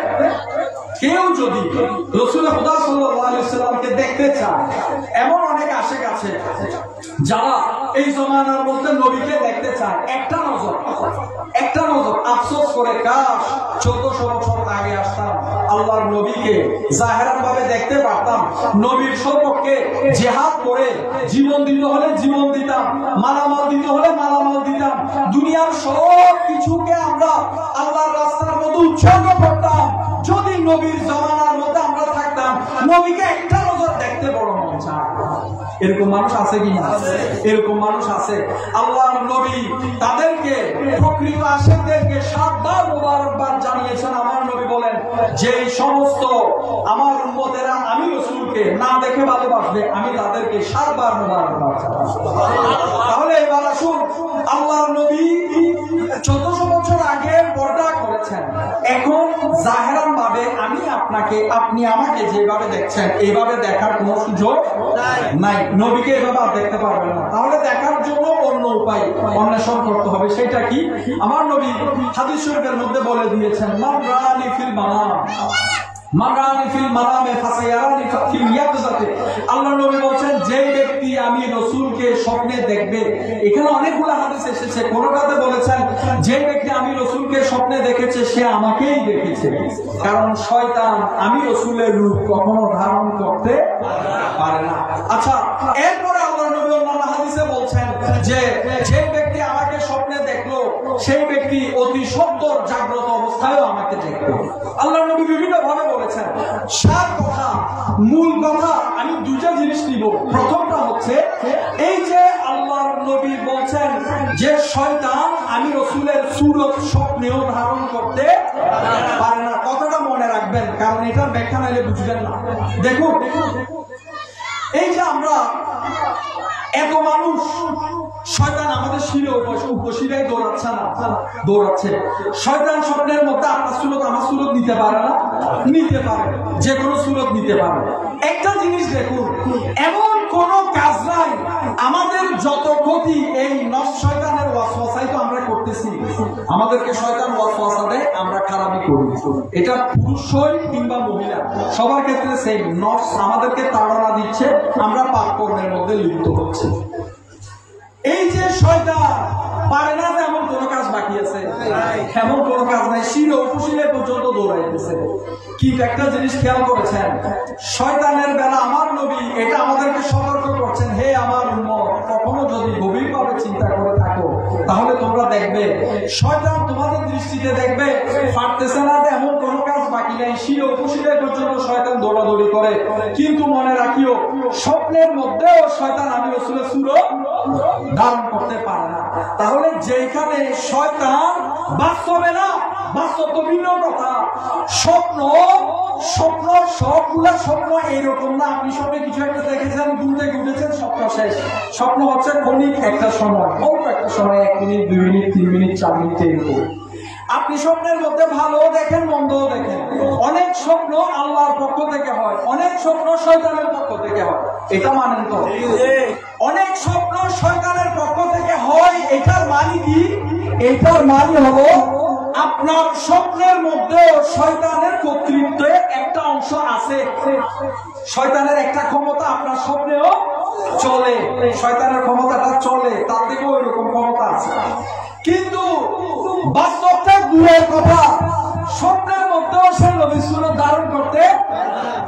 কেউ যদি রাসূল খুদা সাল্লাল্লাহু আলাইহি ওয়াসাল্লামকে দেখতে চায়, এমন অনেক আশিক আছে যারা এই জমানার মধ্যে নবীকে দেখতে চায়। একটা নজর আফসোস করে, কাশ 1400 বছর আগে আসতাম, আল্লাহর নবীকে জাহেরান ভাবে দেখতে পারতাম, নবীর সপক্ষে জিহাদ করে জীবন দিতে হলে জীবন দিতাম, মালামাল দিতে হলে মালামাল দিতাম, দুনিয়ার সব কিছুকে আমরা আল্লাহর রাস্তার মধ্যে উৎসর্গ করতাম, যদি নবীর জমানার মধ্যে আমরা থাকতাম, নবীকে একটা নজর দেখতে বড় মন চায়। এরকম মানুষ আছে কি না? এরকম মানুষ আছে। আল্লাহর নবী তাদেরকে, প্রকৃত আশিকদেরকে 7 বার মোবারকবাদ জানিয়েছেন। আমার নবী বলেন, যে সমস্ত আমার উম্মতেরা আমি রাসূলকে না দেখে ভালোবাসবে, আমি তাদেরকে 7 বার মোবারকবাদ জানাই। তাহলে এবার আসুন, আল্লাহর নবী 1400 বছর আগে পর্দা করেছেন, এখন জাহেরান ভাবে আমি আপনাকে, আপনি আমাকে যেভাবে দেখছেন এইভাবে দেখার কোনো সুযোগ নাই। নবীকে এভাবে আর দেখতে পারবেন না। তাহলে দেখার জন্য অন্য উপায় অন্বেষণ করতে হবে। সেটা কি? আমার নবী হাদিস শরীফের মধ্যে বলে দিয়েছেন, মান রাআনি ফিল মানাম মারানি ফিল মানামে ফাসায়ারানি ফিল ইয়াকজাতে। আল্লাহর নবী বলেন, যে ব্যক্তি আমি রাসূলকে স্বপ্নে দেখবে। এখানে অনেকগুলো হাদিস এসেছে, কোনটাতে বলেছেন যে ব্যক্তি আমি রাসূলকে স্বপ্নে দেখেছে সে আমাকেই দেখেছে, কারণ শয়তান আমি রাসূলের রূপ কখনো ধারণ করতে পারে না। আচ্ছা, এরপরে আল্লাহর নবী অন্যান্য হাদিসে বলছেন যে যে ব্যক্তি আমাকে স্বপ্নে দেখলো সেই ব্যক্তি অতি সত্বর জাগ্রত অবস্থায়ও আমাকে দেখবে। আল্লাহর নবী বিভিন্ন ভাবে বলেছেন। 7 কথা, মূল কথা আমি 2টা জিনিস নিব। প্রথমটা হচ্ছে এই যে আল্লাহর নবী বলছেন যে শয়তান আমি রাসূলের সূরত স্বপ্নেও ধারণ করতে পারে না। কথাটা মনে রাখবেন, কারণ এটার ব্যাখ্যা নাইলে বুঝবেন না। দেখুন, এই যে আমরা এত মানুষ, শয়তান আমাদের শিরে উপশিরায় দৌড়াচ্ছে। শয়তান স্বপ্নের মধ্যে আপনার সুরত আমার সুরত নিতে পারে না? নিতে পারে, যে কোনো সুরত নিতে পারে। একটা জিনিস দেখুন, এমন কোন কাজ নাই আমাদের যত ক্ষতি এই নফস শয়তানের ওয়াসওয়াসাই তো আমরা করতেছি। আমাদেরকে শয়তান ওয়াসওয়াসা দেয়, আমরা খারাপই করি। এটা পুরুষ হই কিংবা মহিলা, সবার ক্ষেত্রে সেই নফস আমাদেরকে তাড়না দিচ্ছে, আমরা পাপ কর্মের মধ্যে লিপ্ত হচ্ছে। এই যে শয়তান পারে না যে এমন কোন কাজ বাকি আছে, এমন কোন কাজ নাই, শিরে উপশিরে পর্যন্ত দৌড়াইতেছে। কি একটা জিনিস খেয়াল করেছেন, শয়তানের বেলা আমার নবী এটা আমাদেরকে সতর্ক করছেন, হে আমার উম্মত, কখনো যদি গভীরভাবে চিন্তা করে থাকো তাহলে তোমরা দেখবে শয়তান তোমাদের দৃষ্টিতে দেখবে পারতেছে না যে এমন কোন কাজ বাকি নাই, শিরে উপশিরে পর্যন্ত শয়তান দৌড়াদৌড়ি করে। কিন্তু মনে রাখিও, স্বপ্নের মধ্যেও শয়তান আমি রাসূলের সূরত ধারণ করতে পারে না। তাহলে যেখানে শয়তান বাস্তবে না, বাস্তব তো ভিন্ন কথা। স্বপ্ন সবগুলা স্বপ্ন এইরকম না। আপনি স্বপ্নে কিছু একটা দেখেছেন, দূর থেকে উঠেছেন, স্বপ্ন শেষ। স্বপ্ন হচ্ছে ক্ষণিক একটা সময়, অল্প একটা সময়, 1 মিনিট 2 মিনিট 3 মিনিট 4 মিনিট এরকম। আপনি স্বপ্নের মধ্যে ভালো দেখেন, মন্দও দেখেন। অনেক স্বপ্ন আল্লাহর পক্ষ থেকে হয়, অনেক স্বপ্ন শয়তানের পক্ষ থেকে হয়। এটা মানেন তো? অনেক স্বপ্ন শয়তানের পক্ষ থেকে হয়, এটার মানে কি? এটার মানে হলো আপনার স্বপ্নের মধ্যে শয়তানের কর্তৃত্বে একটা অংশ আছে। শয়তানের একটা ক্ষমতা আপনার স্বপ্নেও চলে, শয়তানের ক্ষমতাটা চলে, তার থেকেও ওইরকম ক্ষমতা আছে। কিন্তু বাস্তবটা দূরের কথা, স্বপ্নের মধ্যেও সে নবীর সূরত ধারণ করতে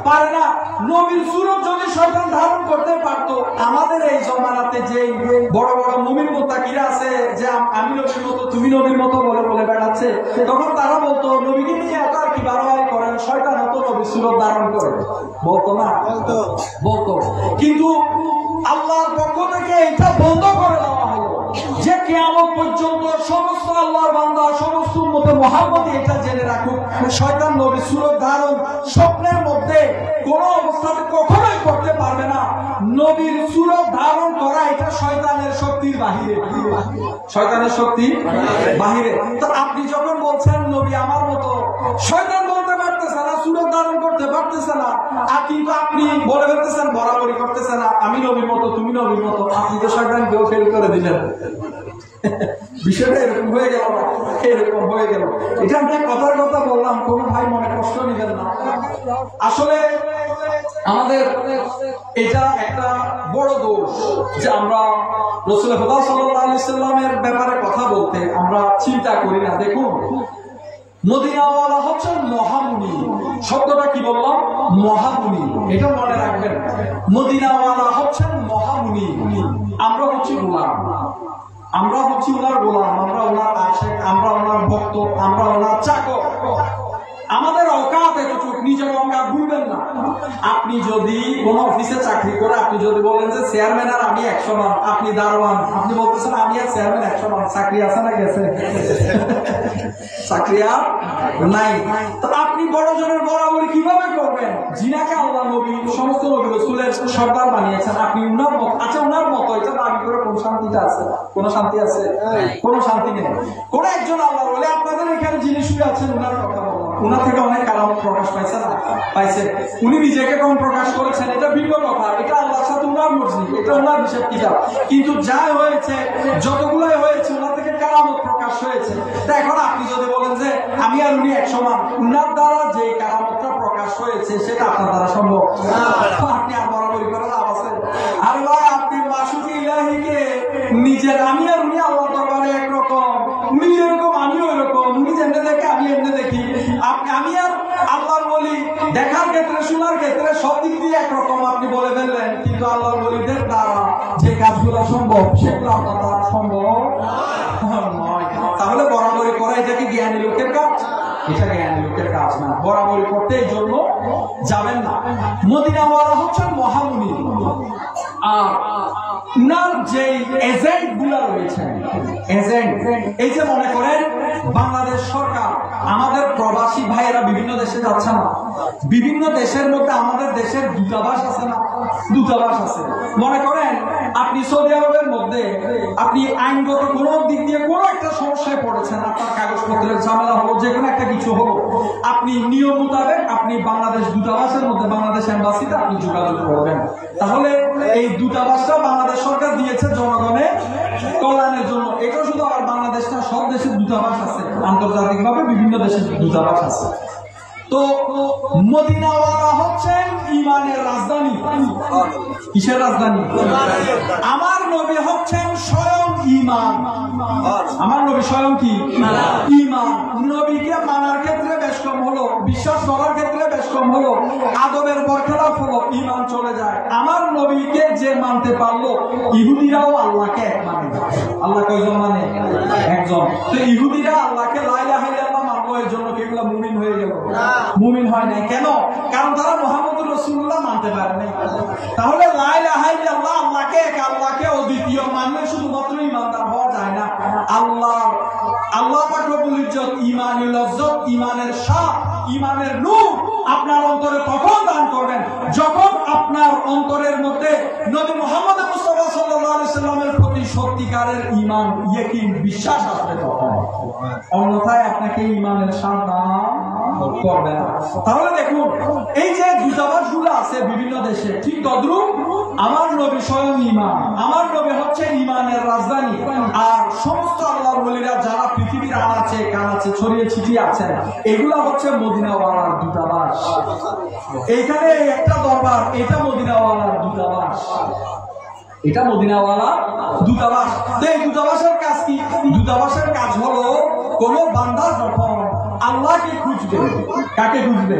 পারে না। নবীর সূরত যদি শয়তান ধারণ করতে পারত, আমাদের এই জমানাতে যে বড় বড় মুমিন মুত্তাকিরা আছে, যে আমি নবীর মতো তুমি নবীর মতো বলে বলে বেড়াচ্ছে, তখন তারা বলতো নবীকে নিয়ে এত আর কি বাড়াবাড়ি করেন, শয়তান হতো নবীর সূরত ধারণ করে, বলতো না? বলতো। কিন্তু আল্লাহর পক্ষ থেকে এটা বন্ধ করে দেওয়া হলো যে কিয়ামত পর্যন্ত সমস্ত আল্লাহর বান্দা, সমস্ত উম্মতে মুহাম্মদ এটা জেনে রাখুক, শয়তান নবীর সূরত ধারণ স্বপ্নের মধ্যে কোন অবস্থাতে কখনোই করতে পারবে না। নবীর সূরত ধারণ করা এটা শয়তানের শক্তির বাহিরে, শয়তানের শক্তি বাহিরে। তো আপনি যখন বলছেন নবী আমার মতো, শয়তান বলতে পারতেছে না, সূরত ধারণ করতে পারতেছে না, আর কিন্তু আপনি বলে ফেলতেছেন বরাবরই করতেছে না আমি নবীর মতো তুমি নবীর মতো, আপনি তো শয়তানকেও ফেল করে দিলেন। বিষয়টা এরকম হয়ে গেল, এরকম হয়ে গেল। এটা আমি কথার কথা বললাম, কোন ভাই মনে কষ্ট নিবেন না। আসলে আমাদের এটা একটা বড় দোষ যে আমরা রাসূল খোদা সাল্লাল্লাহু আলাইহি সাল্লামের ব্যাপারে কথা বলতে আমরা চিন্তা করি না। দেখুন, মদিনাওয়ালা হচ্ছেন মহামুনি। শব্দটা কি বললাম? মহামুনি। এটা মনে রাখবেন, মদিনাওয়ালা হচ্ছেন মহামুনি, আমরা হচ্ছি গোলাম। আমরা হচ্ছি ওনার গোলাম, আমরা ওনার আশেক, আমরা ওনার ভক্ত, আমরা ওনার চাকর। আমাদের অকাত এতটুকু, নিজের অকাত ভুলবেন না। আপনি যদি কোন অফিসে চাকরি করে আপনি যদি বলেন যে চেয়ারম্যান আর আমি 100 মান, আপনি দারোয়ান, আপনি বলতেছেন আমি আর চেয়ারম্যান 100 মান, চাকরি আছে না গেছে? চাকরি আর নাই। তো আপনি বড় জনের বরাবরই কিভাবে করবেন? জিনাকে আল্লাহ নবী সমস্ত নবী রাসূলের সর্দার বানিয়েছেন, আপনি উনার মত, আচ্ছা উনার মত এটা দাবি করে কোন শান্তিটা আছে? কোন শান্তি আছে? কোন শান্তি নেই। কোন একজন আল্লাহ বলে আপনাদের এখানে যিনি শুয়ে আছেন উনার কথা বলুন, উনার থেকে অনেক কারামত প্রকাশ পাইছে না? পাইছে। উনি নিজেকে কম প্রকাশ করেছেন, এটা ভিন্ন কথা, এটা আল্লাহর সাথে উনার মর্জি, এটা উনার হিসাব কিতাব। কিন্তু যা হয়েছে, যতগুলাই হয়েছে, ওনার থেকে কারামত প্রকাশ হয়েছে। তা এখন আপনি যদি বলেন যে আমি আর উনি 100 মান, উনার দ্বারা যে কারামতটা প্রকাশ হয়েছে সেটা আপনার দ্বারা সম্ভব? আপনি আর বরাবরই করে লাভ আছে? আর ভাই আপনি মাসুদ ইলাহিকে নিজের আমি আর উনি আল্লাহ দরবারে একরকম, উনি যেরকম আমি ওইরকম, উনি যেমনি দেখে আমি এমনি দেখি, আমি আর আল্লাহর ওলি দেখার ক্ষেত্রে, শোনার ক্ষেত্রে সব দিক দিয়ে একরকম আপনি বলে ফেললেন। কিন্তু আল্লাহর ওলিদের দ্বারা যে কাজগুলো সম্ভব সেগুলো আপনার দ্বারা সম্ভব নয়। তাহলে বরাবরি করা এটা কি জ্ঞানী লোকের কাজ? এটা জ্ঞানী লোকের কাজ না। বরাবরি করতে এই জন্য যাবেন না। মদিনাওয়ালা হচ্ছেন মহামুনি, আর উনার যে এজেন্ট গুলা রয়েছে, এজেন্ট, এই যে মনে করেন বাংলাদেশ সরকার আমাদের প্রবাসী ভাইয়েরা বিভিন্ন দেশে যাচ্ছে না, বিভিন্ন দেশের মধ্যে আমাদের দেশের দূতাবাস আছে না? দূতাবাস আছে। মনে করেন আপনি সৌদি আরবের মধ্যে আপনি আইনগত কোন দিক দিয়ে কোন একটা সমস্যায় পড়েছেন, আপনার কাগজপত্রের ঝামেলা হলো, যে কোনো একটা কিছু হলো, আপনি নিয়ম মোতাবেক আপনি বাংলাদেশ দূতাবাসের মধ্যে, বাংলাদেশ এম্বাসিতে আপনি যোগাযোগ করবেন। তাহলে এই দূতাবাসটা বাংলাদেশ সরকার দিয়েছে জনগণের কল্যাণের জন্য। এটা শুধু আবার বাংলাদেশ না, সব দেশের দূতাবাস আছে, আন্তর্জাতিকভাবে বিভিন্ন দেশের দূতাবাস আছে। তো মদিনাওয়ালা হচ্ছেন ইমানের রাজধানী। কিসের রাজধানী? আমার নবী হচ্ছেন স্বয়ং ইমান। আমার নবী স্বয়ং কি? ইমান। নবীকে মানার ক্ষেত্রে বেশ কম হলো, বিশ্বাস করার ক্ষেত্রে বেশ কম হলো, আদবের বরখেলাপ হলো, ইমান চলে যায়। আমার নবীকে যে মানতে পারলো, ইহুদিরাও আল্লাহকে এক মানে। আল্লাহ কয়জন মানে? একজন। তো ইহুদিরা আল্লাহকে লা ইলাহা ইল্লাল্লাহ মানলো, এর জন্য কেগুলা মুমিন হয়ে গেল? মুমিন হয় নাই। কেন? কারণ তারা মুহাম্মদুর রাসূলুল্লাহ মানতে পারে নাই। তাহলে লা ইলাহা ইল্লাল্লাহ, আল্লাহকে এক, আল্লাহকে অদ্বিতীয় মানলে শুধুমাত্র ইমানদার হওয়া যায় না। আল্লাহ পাক রব্বুল ইজ্জত ঈমানুল লজ্জত, ঈমানের শাহ, ঈমানের নূর আপনার অন্তরে তখন দান করবেন যখন আপনার অন্তরের মধ্যে নবী মুহাম্মদ মুস্তাফা সাল্লাল্লাহু আলাইহি সাল্লামের প্রতি সত্যিকারের ঈমান, ইয়াকিন, বিশ্বাস আসবে তখন। অন্যথায় আপনাকে ঈমানের শাহ দান করবে না। তাহলে দেখুন এই যে দূতাবাসগুলো আছে বিভিন্ন দেশে, ঠিক তদ্রূপ আমার নবী স্বয়ং ঈমান। আমার নবী হচ্ছে ঈমানের রাজধানী। আর সমস্ত আল্লাহর ওলিরা যারা পৃথিবীর আনাচে কানাচে ছড়িয়ে ছিটিয়ে আছেন, এগুলা হচ্ছে মদিনাওয়ালার দূতাবাস। এইখানে একটা দরবার, এটা মদিনাওয়ালার দূতাবাস, এটা মদিনাওয়ালা দূতাবাস। তো এই দূতাবাসের কাজ কি? দূতাবাসের কাজ হলো কোন বান্দা যখন আল্লাহকে খুঁজবে, কাকে খুঁজবে?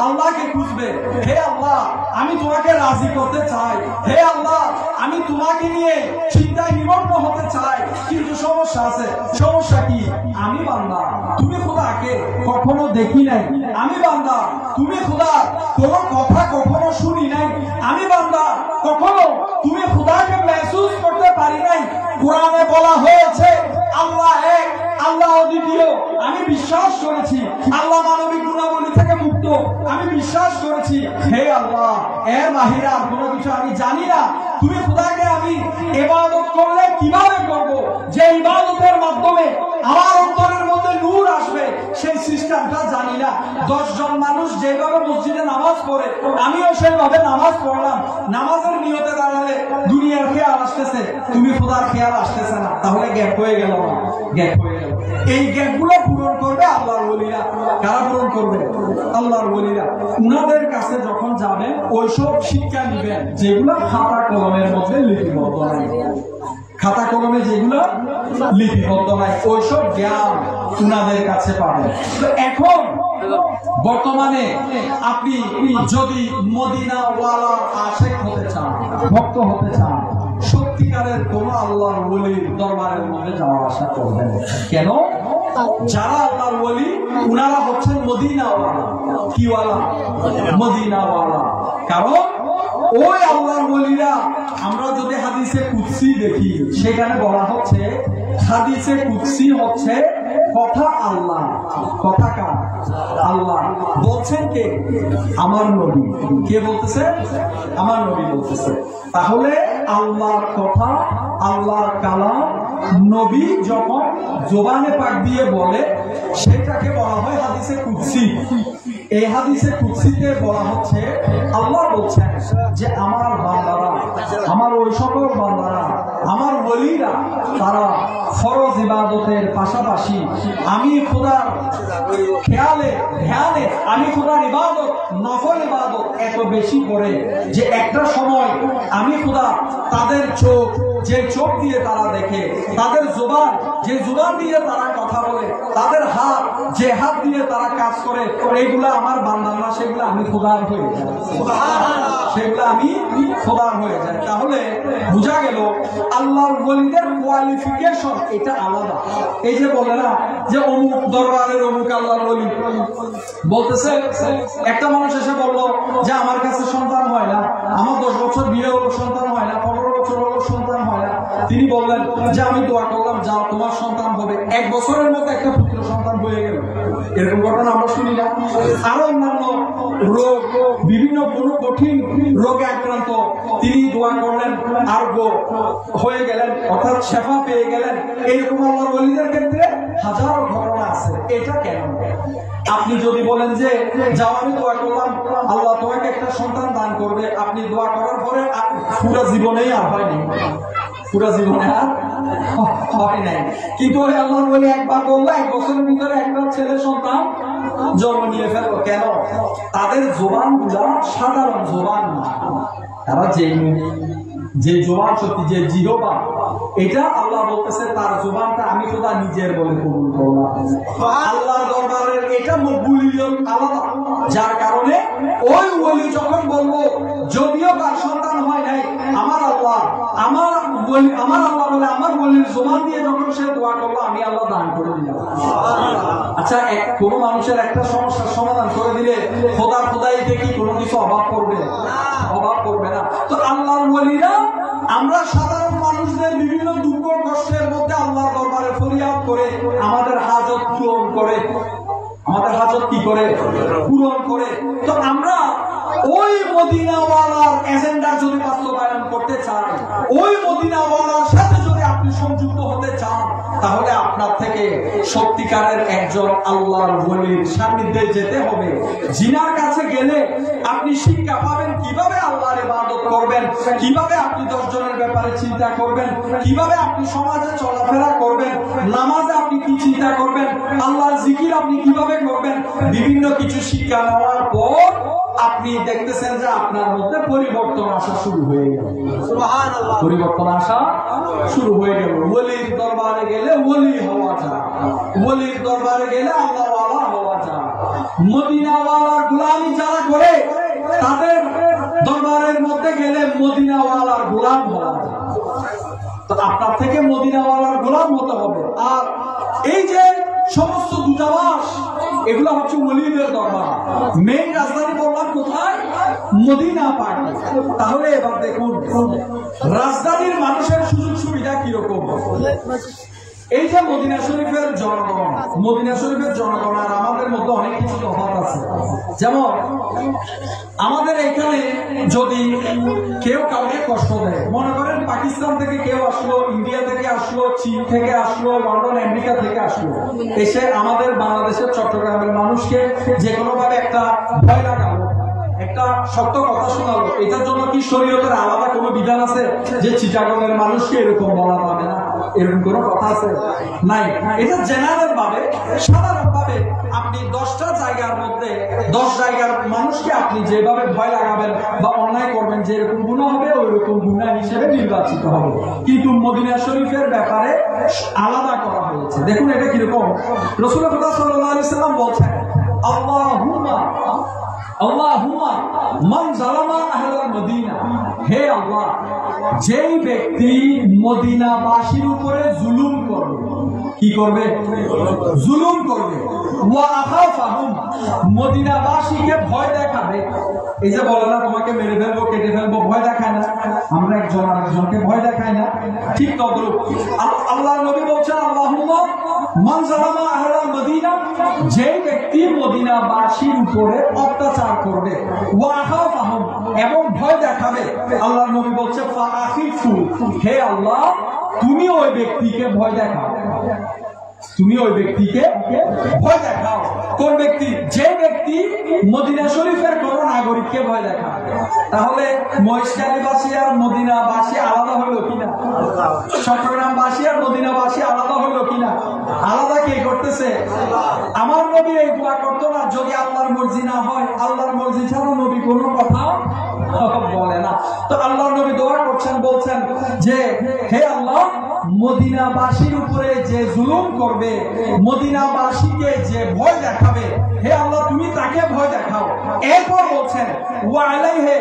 আল্লাহকে খুঁজবে। হে আল্লাহ, আমি তোমাকে রাজি করতে চাই। হে আল্লাহ, আমি তোমাকে নিয়ে চিন্তায় নিমগ্ন হতে চাই, কিন্তু সমস্যা আছে। সমস্যা কি? আমি বান্দা, তুমি খোদাকে কখনো দেখি নাই। আমি বান্দা, তুমি খোদা কোন কথা কখনো শুনি নাই। আমি বান্দা, কখনো তুমি খোদাকে মেহসুস করতে পারি নাই। কোরআনে বলা হয়েছে আল্লাহ এক, আল্লাহ অদ্বিতীয়। আমি বিশ্বাস করেছি আল্লাহ মানবিক গুণাবলী থেকে মুক্ত, আমি বিশ্বাস করেছি। হে আল্লাহ, এর বাহিরে আর কোনো কিছু আমি জানি না। তুমি খোদাকে আমি ইবাদত করলে কিভাবে করব, যে ইবাদতের মাধ্যমে আমার অন্তরের মধ্যে নূর আসবে, সেই সিস্টেমটা জানি না। 10 জন মানুষ যেভাবে মসজিদে নামাজ পড়ে, আমিও সেইভাবে নামাজ পড়লাম। নামাজের নিয়তে দাঁড়ালে দুনিয়ার খেয়াল আসতেছে, তুমি খোদার খেয়াল আসতেছে না। তাহলে গ্যাপ হয়ে গেল না? গ্যাপ হয়ে গেল। এই গ্যাপগুলো পূরণ করবে আল্লাহর ওলিরা। কারা পূরণ করবে? আল্লাহর ওলিরা। উনাদের কাছে যখন যাবেন ওইসব শিক্ষা নিবেন যেগুলো খাতা কলমের মধ্যে লিপিবদ্ধ নাই। খাতা কলমে যেগুলো লিপিবদ্ধ নাই, ওইসব জ্ঞান উনাদের কাছে পাবেন। তো এখন বর্তমানে আপনি যদি মদিনাওয়ালার আশেক হতে চান, ভক্ত হতে চান, সত্যিকারের কোন আল্লাহর ওলির দরবারের মধ্যে যাওয়া আসা করবেন। কেন? যারা আল্লাহর ওলি উনারা হচ্ছেন মদিনাওয়ালা। কিওয়ালা? মদিনাওয়ালা। কারণ ওই আল্লাহর ওলিরা, আমরা যদি হাদিসে কুদসি দেখি, সেখানে বলা হচ্ছে হাদিসে কুদসি হচ্ছে কথা আল্লাহ। কথা কার? আল্লাহ। বলছেন কে? আমার নবী। কে বলতেছে? আমার নবী বলতেছে। তাহলে আল্লাহর কথা, আল্লাহর কালাম নবী যখন জবানে পাক দিয়ে বলে, সেটাকে বলা হয় হাদিসে কুদসি। এই হাদিসে কুদসিতে বলা হচ্ছে আল্লাহ বলছেন যে আমার বান্দারা, আমার ওই সকল বান্দারা, আমার ওলিরা, তারা ফরজ ইবাদতের পাশাপাশি আমি খোদার খেয়ালে ধ্যানে আমি খোদার ইবাদত, নফল ইবাদত এত বেশি করে যে একটা সময় আমি খোদা তাদের চোখ, যে চোখ দিয়ে তারা দেখে, তাদের জবান, যে জবান দিয়ে তারা কথা বলে, তাদের হাত, যে হাত দিয়ে তারা কাজ করে, এইগুলা আমার বান্দারা, সেগুলো আমি খোদার হয়ে যায়, সেগুলো আমি খোদার হয়ে যায়। তাহলে বোঝা গেল আল্লাহর ওলিদের কোয়ালিফিকেশন এটা আলাদা। এই যে বলে না যে অমুক দরবারের অমুক আল্লাহর ওলি, বলতেছে একটা মানুষ এসে বললো যে আমার কাছে সন্তান হয় না, আমার 10 বছর বিয়ে হলো সন্তান হয় না, 15 বছর হলো সন্তান হয় না। তিনি বললেন যে আমি দোয়া করলাম, যাও তোমার সন্তান হবে। 1 বছরের মধ্যে একটা পুত্র সন্তান হয়ে গেল। এরকম ঘটনা আমরা শুনি না? আরো অন্যান্য রোগ, বিভিন্ন কঠিন রোগে আক্রান্ত, তিনি দোয়া করলেন, আরোগ্য হয়ে গেলেন, অর্থাৎ শেফা পেয়ে গেলেন। এইরকম আল্লাহর ওলিদের ক্ষেত্রে হাজারো ঘটনা আছে। এটা কেন? আপনি যদি বলেন যে যাও আমি দোয়া করলাম, আল্লাহ তোমাকে একটা সন্তান দান করবে, আপনি দোয়া করার পরে পুরো জীবনেই আর হয়নি, পুরো জীবনে আর হয় নাই। কিন্তু ওই আল্লাহর ওলি একবার বললো 1 বছরের ভিতরে একটা ছেলে সন্তান জন্ম নিয়ে ফেললো। কেন? তাদের জবান গুলা সাধারণ জবান না, তারা যে জবান শক্তি, যে জিহবা, এটা আল্লাহ বলতেছে তার জবানটা আমি খোদা নিজের বলে কবুল করলাম। আল্লাহর দরবারের এটা মকবুলিয়ত আলাদা, যার কারণে ওই ওলি যখন বলবো যদিও তার সন্তান হয় নাই, আমার আল্লাহ বলে আমার ওলির জবান দিয়ে যখন সে দোয়া করলো, আমি আল্লাহ দান করে দিলাম। আচ্ছা, কোন মানুষের একটা সমস্যার সমাধান করে দিলে খোদাইতে কি কোনো কিছু অভাব করবে? অভাব করবে না। তো আল্লাহর ওলিরা, আমরা সাধারণ মানুষদের বিভিন্ন দুঃখ কষ্টের মধ্যে আল্লাহর দরবারে ফরিয়াদ করে আমাদের হাজত পূরণ করে, আমাদের হাজত কি করে? পূরণ করে। তো আমরা ওই মদিনাওয়ালার এজেন্ডা যদি বাস্তবায়ন করতে চান, ওই মদিনাওয়ালার সাথে যদি আপনি সংযুক্ত হতে চান, তাহলে আপনার থেকে সত্যিকারের একজন আল্লাহর ওলির সান্নিধ্যে যেতে হবে। জিনার কাছে গেলে আপনি শিক্ষা পাবেন কিভাবে আল্লাহর ইবাদত করবেন, কিভাবে আপনি 10 জনের ব্যাপারে চিন্তা করবেন, কিভাবে আপনি সমাজে চলাফেরা করবেন, নামাজে আপনি কি চিন্তা করবেন, আল্লাহর জিকির আপনি কিভাবে করবেন, বিভিন্ন কিছু শিক্ষা নেওয়ার পর আপনি দেখতেছেন যে আপনার মধ্যে পরিবর্তন আসা শুরু হয়ে গেল। সুবহানাল্লাহ, পরিবর্তন আসা শুরু হয়ে গেল। ওলির দরবারে গেলে ওলি হওয়া যায়, ওলির দরবারে গেলে আল্লাহওয়ালা হওয়া যায়। মদিনাওয়ালার গোলামি যারা করে, তাদের দরবারের মধ্যে গেলে মদিনাওয়ালার গোলাম হওয়া যায়। তো আপনার থেকে মদিনাওয়ালার গোলাম হতে হবে। আর এই যে সমস্ত দূতাবাস, এগুলো হচ্ছে ওলিদের দরবার। মেইন রাজধানী বললাম কোথায়? মদিনা পাক। তাহলে এবার দেখুন রাজধানীর মানুষের সুযোগ সুবিধা কিরকম। এই যে মদিনা শরীফের জনগণ, মদিনা শরীফের জনগণ আর আমাদের মধ্যে অনেক কিছু তফাৎ আছে। যেমন আমাদের এখানে যদি কেউ কাউকে কষ্ট দেয়, মনে করেন পাকিস্তান থেকে কেউ আসলো, ইন্ডিয়া থেকে আসলো, চীন থেকে আসলো, লন্ডন আমেরিকা থেকে আসলো, এসে আমাদের বাংলাদেশের চট্টগ্রামের মানুষকে যে কোনো ভাবে একটা ভয় লাগালো, একটা সত্য কথা শোনালো, এটার জন্য কি শরীয়তের আলাদা কোনো বিধান আছে যে চিটাগংয়ের মানুষকে এরকম বলা যাবে না? এরকম কোনো কথা আছে? নাই। এটা জেনারেল ভাবে, সাধারণ ভাবে আপনি 10টা জায়গার মধ্যে 10 জায়গার মানুষকে আপনি যেভাবে ভয় লাগাবেন বা অন্যায় করবেন, যেরকম গুনাহ হবে ওইরকম গুনাহ হিসেবে নির্বাচিত হবে। কিন্তু মদিনা শরীফের ব্যাপারে আলাদা করা হয়েছে। দেখুন এটা কিরকম। রাসূলুল্লাহ সাল্লাল্লাহু আলাইহি ওয়াসাল্লাম বলছেন আল্লাহুম্মা মান জালামা আহলাল মদিনা, হে আল্লাহ, যেই ব্যক্তি মদিনাবাসীর উপরে জুলুম করবে, কি করবে? জুলুম করবে। ওয়া আখাফাহুম, মদিনাবাসীকে ভয় দেখাবে। এই যে বলে না তোমাকে মেরে ফেলবো, কেটে ফেলবো, ভয় দেখায় না? আমরা একজন আরেকজনকে ভয় দেখাই না? ঠিক তদ্রূপ আল্লাহর নবী বলছেন, আল্লাহুম্মা মান জালামা আহলাল মদিনা, যেই ব্যক্তি মদিনাবাসীর উপরে অত্যাচার করবে, ওয়া আখাফাহুম, এবং ভয় দেখাবে, আল্লাহর নবী বলছে ফাআখিফু, হে আল্লাহ, তুমি ওই ব্যক্তিকে ভয় দেখাও। তুমি ওই ব্যক্তিকে ভয় দেখাও। কোন ব্যক্তি? যে ব্যক্তি মদিনা শরীফের কোন নাগরিককে ভয় দেখায়। তাহলে মহেশখালীবাসী আর মদিনাবাসী আলাদা হইল কিনা? চট্টগ্রামবাসী আর মদিনাবাসী আলাদা হইল কিনা? আলাদা কে করতেছে? আমার নবী এই দোয়া করতো না যদি আল্লাহর মর্জি না হয়। আল্লাহর মর্জি ছাড়া নবী কোনো কথা বলে না। তো আল্লাহর নবী দোয়া করছেন, বলছেন যে হে আল্লাহ, মদিনাবাসীর উপরে যে জুলুম করবে, মদিনাবাসীকে যে ভয় দেখাবে, হে আল্লাহ, তুমি তাকে ভয় দেখাও। এরপর বলছেন ওয়া আলাইহি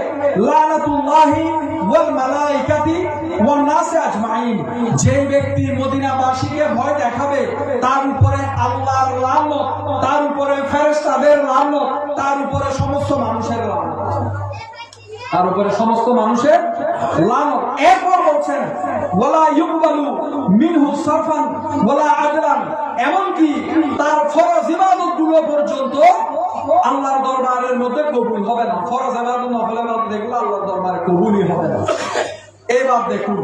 লানাতুল্লাহি ওয়াল মালাইকাতি ওয়ান নাস আজমাইন, যে ব্যক্তি মদিনাবাসীকে ভয় দেখাবে তার উপরে আল্লাহর লানত, তার উপরে ফেরেশতাদের লানত, তার উপরে সমস্ত মানুষের লানত, তার উপরে সমস্ত মানুষের লানত। এরপর বলছেন ওয়ালা ইউকবালু মিনহু সারফান ওয়ালা আদলান, এমনকি তার ফরজ ইবাদতগুলো পর্যন্ত আল্লাহর দরবারের মধ্যে কবুল হবে না। ফরজ ইবাদত, নফল ইবাদত যেগুলো আল্লাহর দরবারে কবুলই হবে না। এবার দেখুন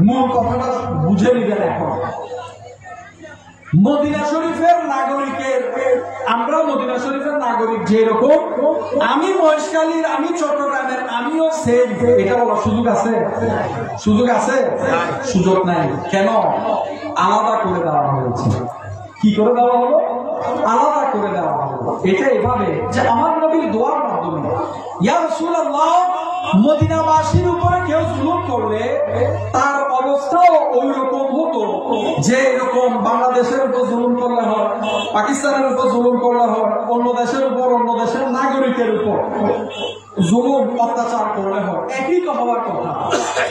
মূল কথাটা বুঝে নিবেন। এখন মদিনা শরীফের নাগরিকের, আমরা মদিনা শরীফের নাগরিক যেরকম, আমি মহেশখালীর, আমি চট্টগ্রামের, আমিও সেম, এটা বলার সুযোগ আছে? সুযোগ আছে? সুযোগ নাই। কেন? আলাদা করে দেওয়া হয়েছে। কি করে দেওয়া হলো? আলাদা করে দেওয়া হলো। এটা এভাবে যে আমার নবীর দোয়ার মাধ্যমে, ইয়া রাসূলুল্লাহ, মদিনাবাসীর উপরে কেউ জুলুম করলে তার অবস্থাও ওই রকম হতো যে এরকম বাংলাদেশের উপর জুলুম করলে হয়, পাকিস্তানের উপর জুলুম করলে হয়, অন্য দেশের উপর, অন্য দেশের নাগরিকের উপর জুলুম অত্যাচার করলে হয়। একই তো হওয়ার কথা,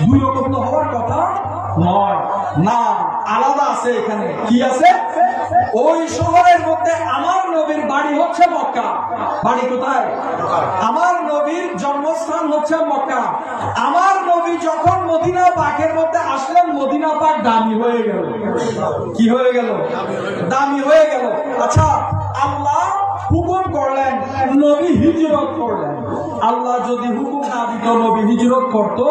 দুই রকম তো হওয়ার কথা নয়। না, আলাদা আছে। এখানে কি আছে? ওই শহরের মধ্যে আমার নবীর বাড়ি হচ্ছে মক্কা। বাড়ি কোথায়? আমার নবীর জন্মস্থান হচ্ছে মক্কা। আমার নবী যখন মদিনা পাকের মধ্যে আসলেন, মদিনা পাক দামি হয়ে গেল। কি হয়ে গেল? দামি হয়ে গেল। আচ্ছা, আল্লাহ হুকুম করলেন, নবী হিজরত করলেন। আল্লাহ যদি হুকুম না দিত, নবী হিজরত করতো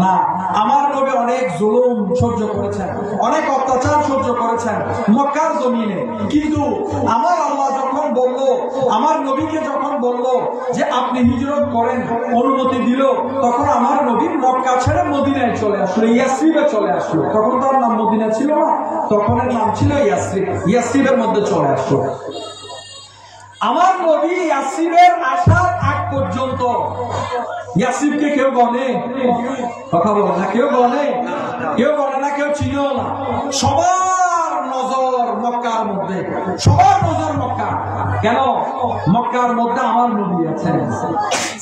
না। আমার নবী অনেক জুলুম সহ্য করেছেন, অনেক অত্যাচার সহ্য করেছেন মক্কার জমিনে। কিন্তু আমার আল্লাহ যখন বলল, আমার নবীকে যখন বলল যে আপনি হিজরত করেন, অনুমতি দিল, তখন আমার নবী মক্কা ছেড়ে মদিনায় চলে আসলো, ইয়াসরিবে চলে আসলো। তখন তার নাম মদিনা ছিল না, তখন এর নাম ছিল ইয়াসরিব। ইয়াসরিবের মধ্যে চলে আসলো। আমার নবী ইয়াসরিবের আসার আগ পর্যন্ত ইয়াসরিবকে কেউ গনে? কথা বলে না, কেউ গনে? কেউ গনে না, কেউ চিনেও না। সবার নজর মক্কার মধ্যে, সবার নজর মক্কা। কেন? মক্কার মধ্যে আমার নবী আছেন।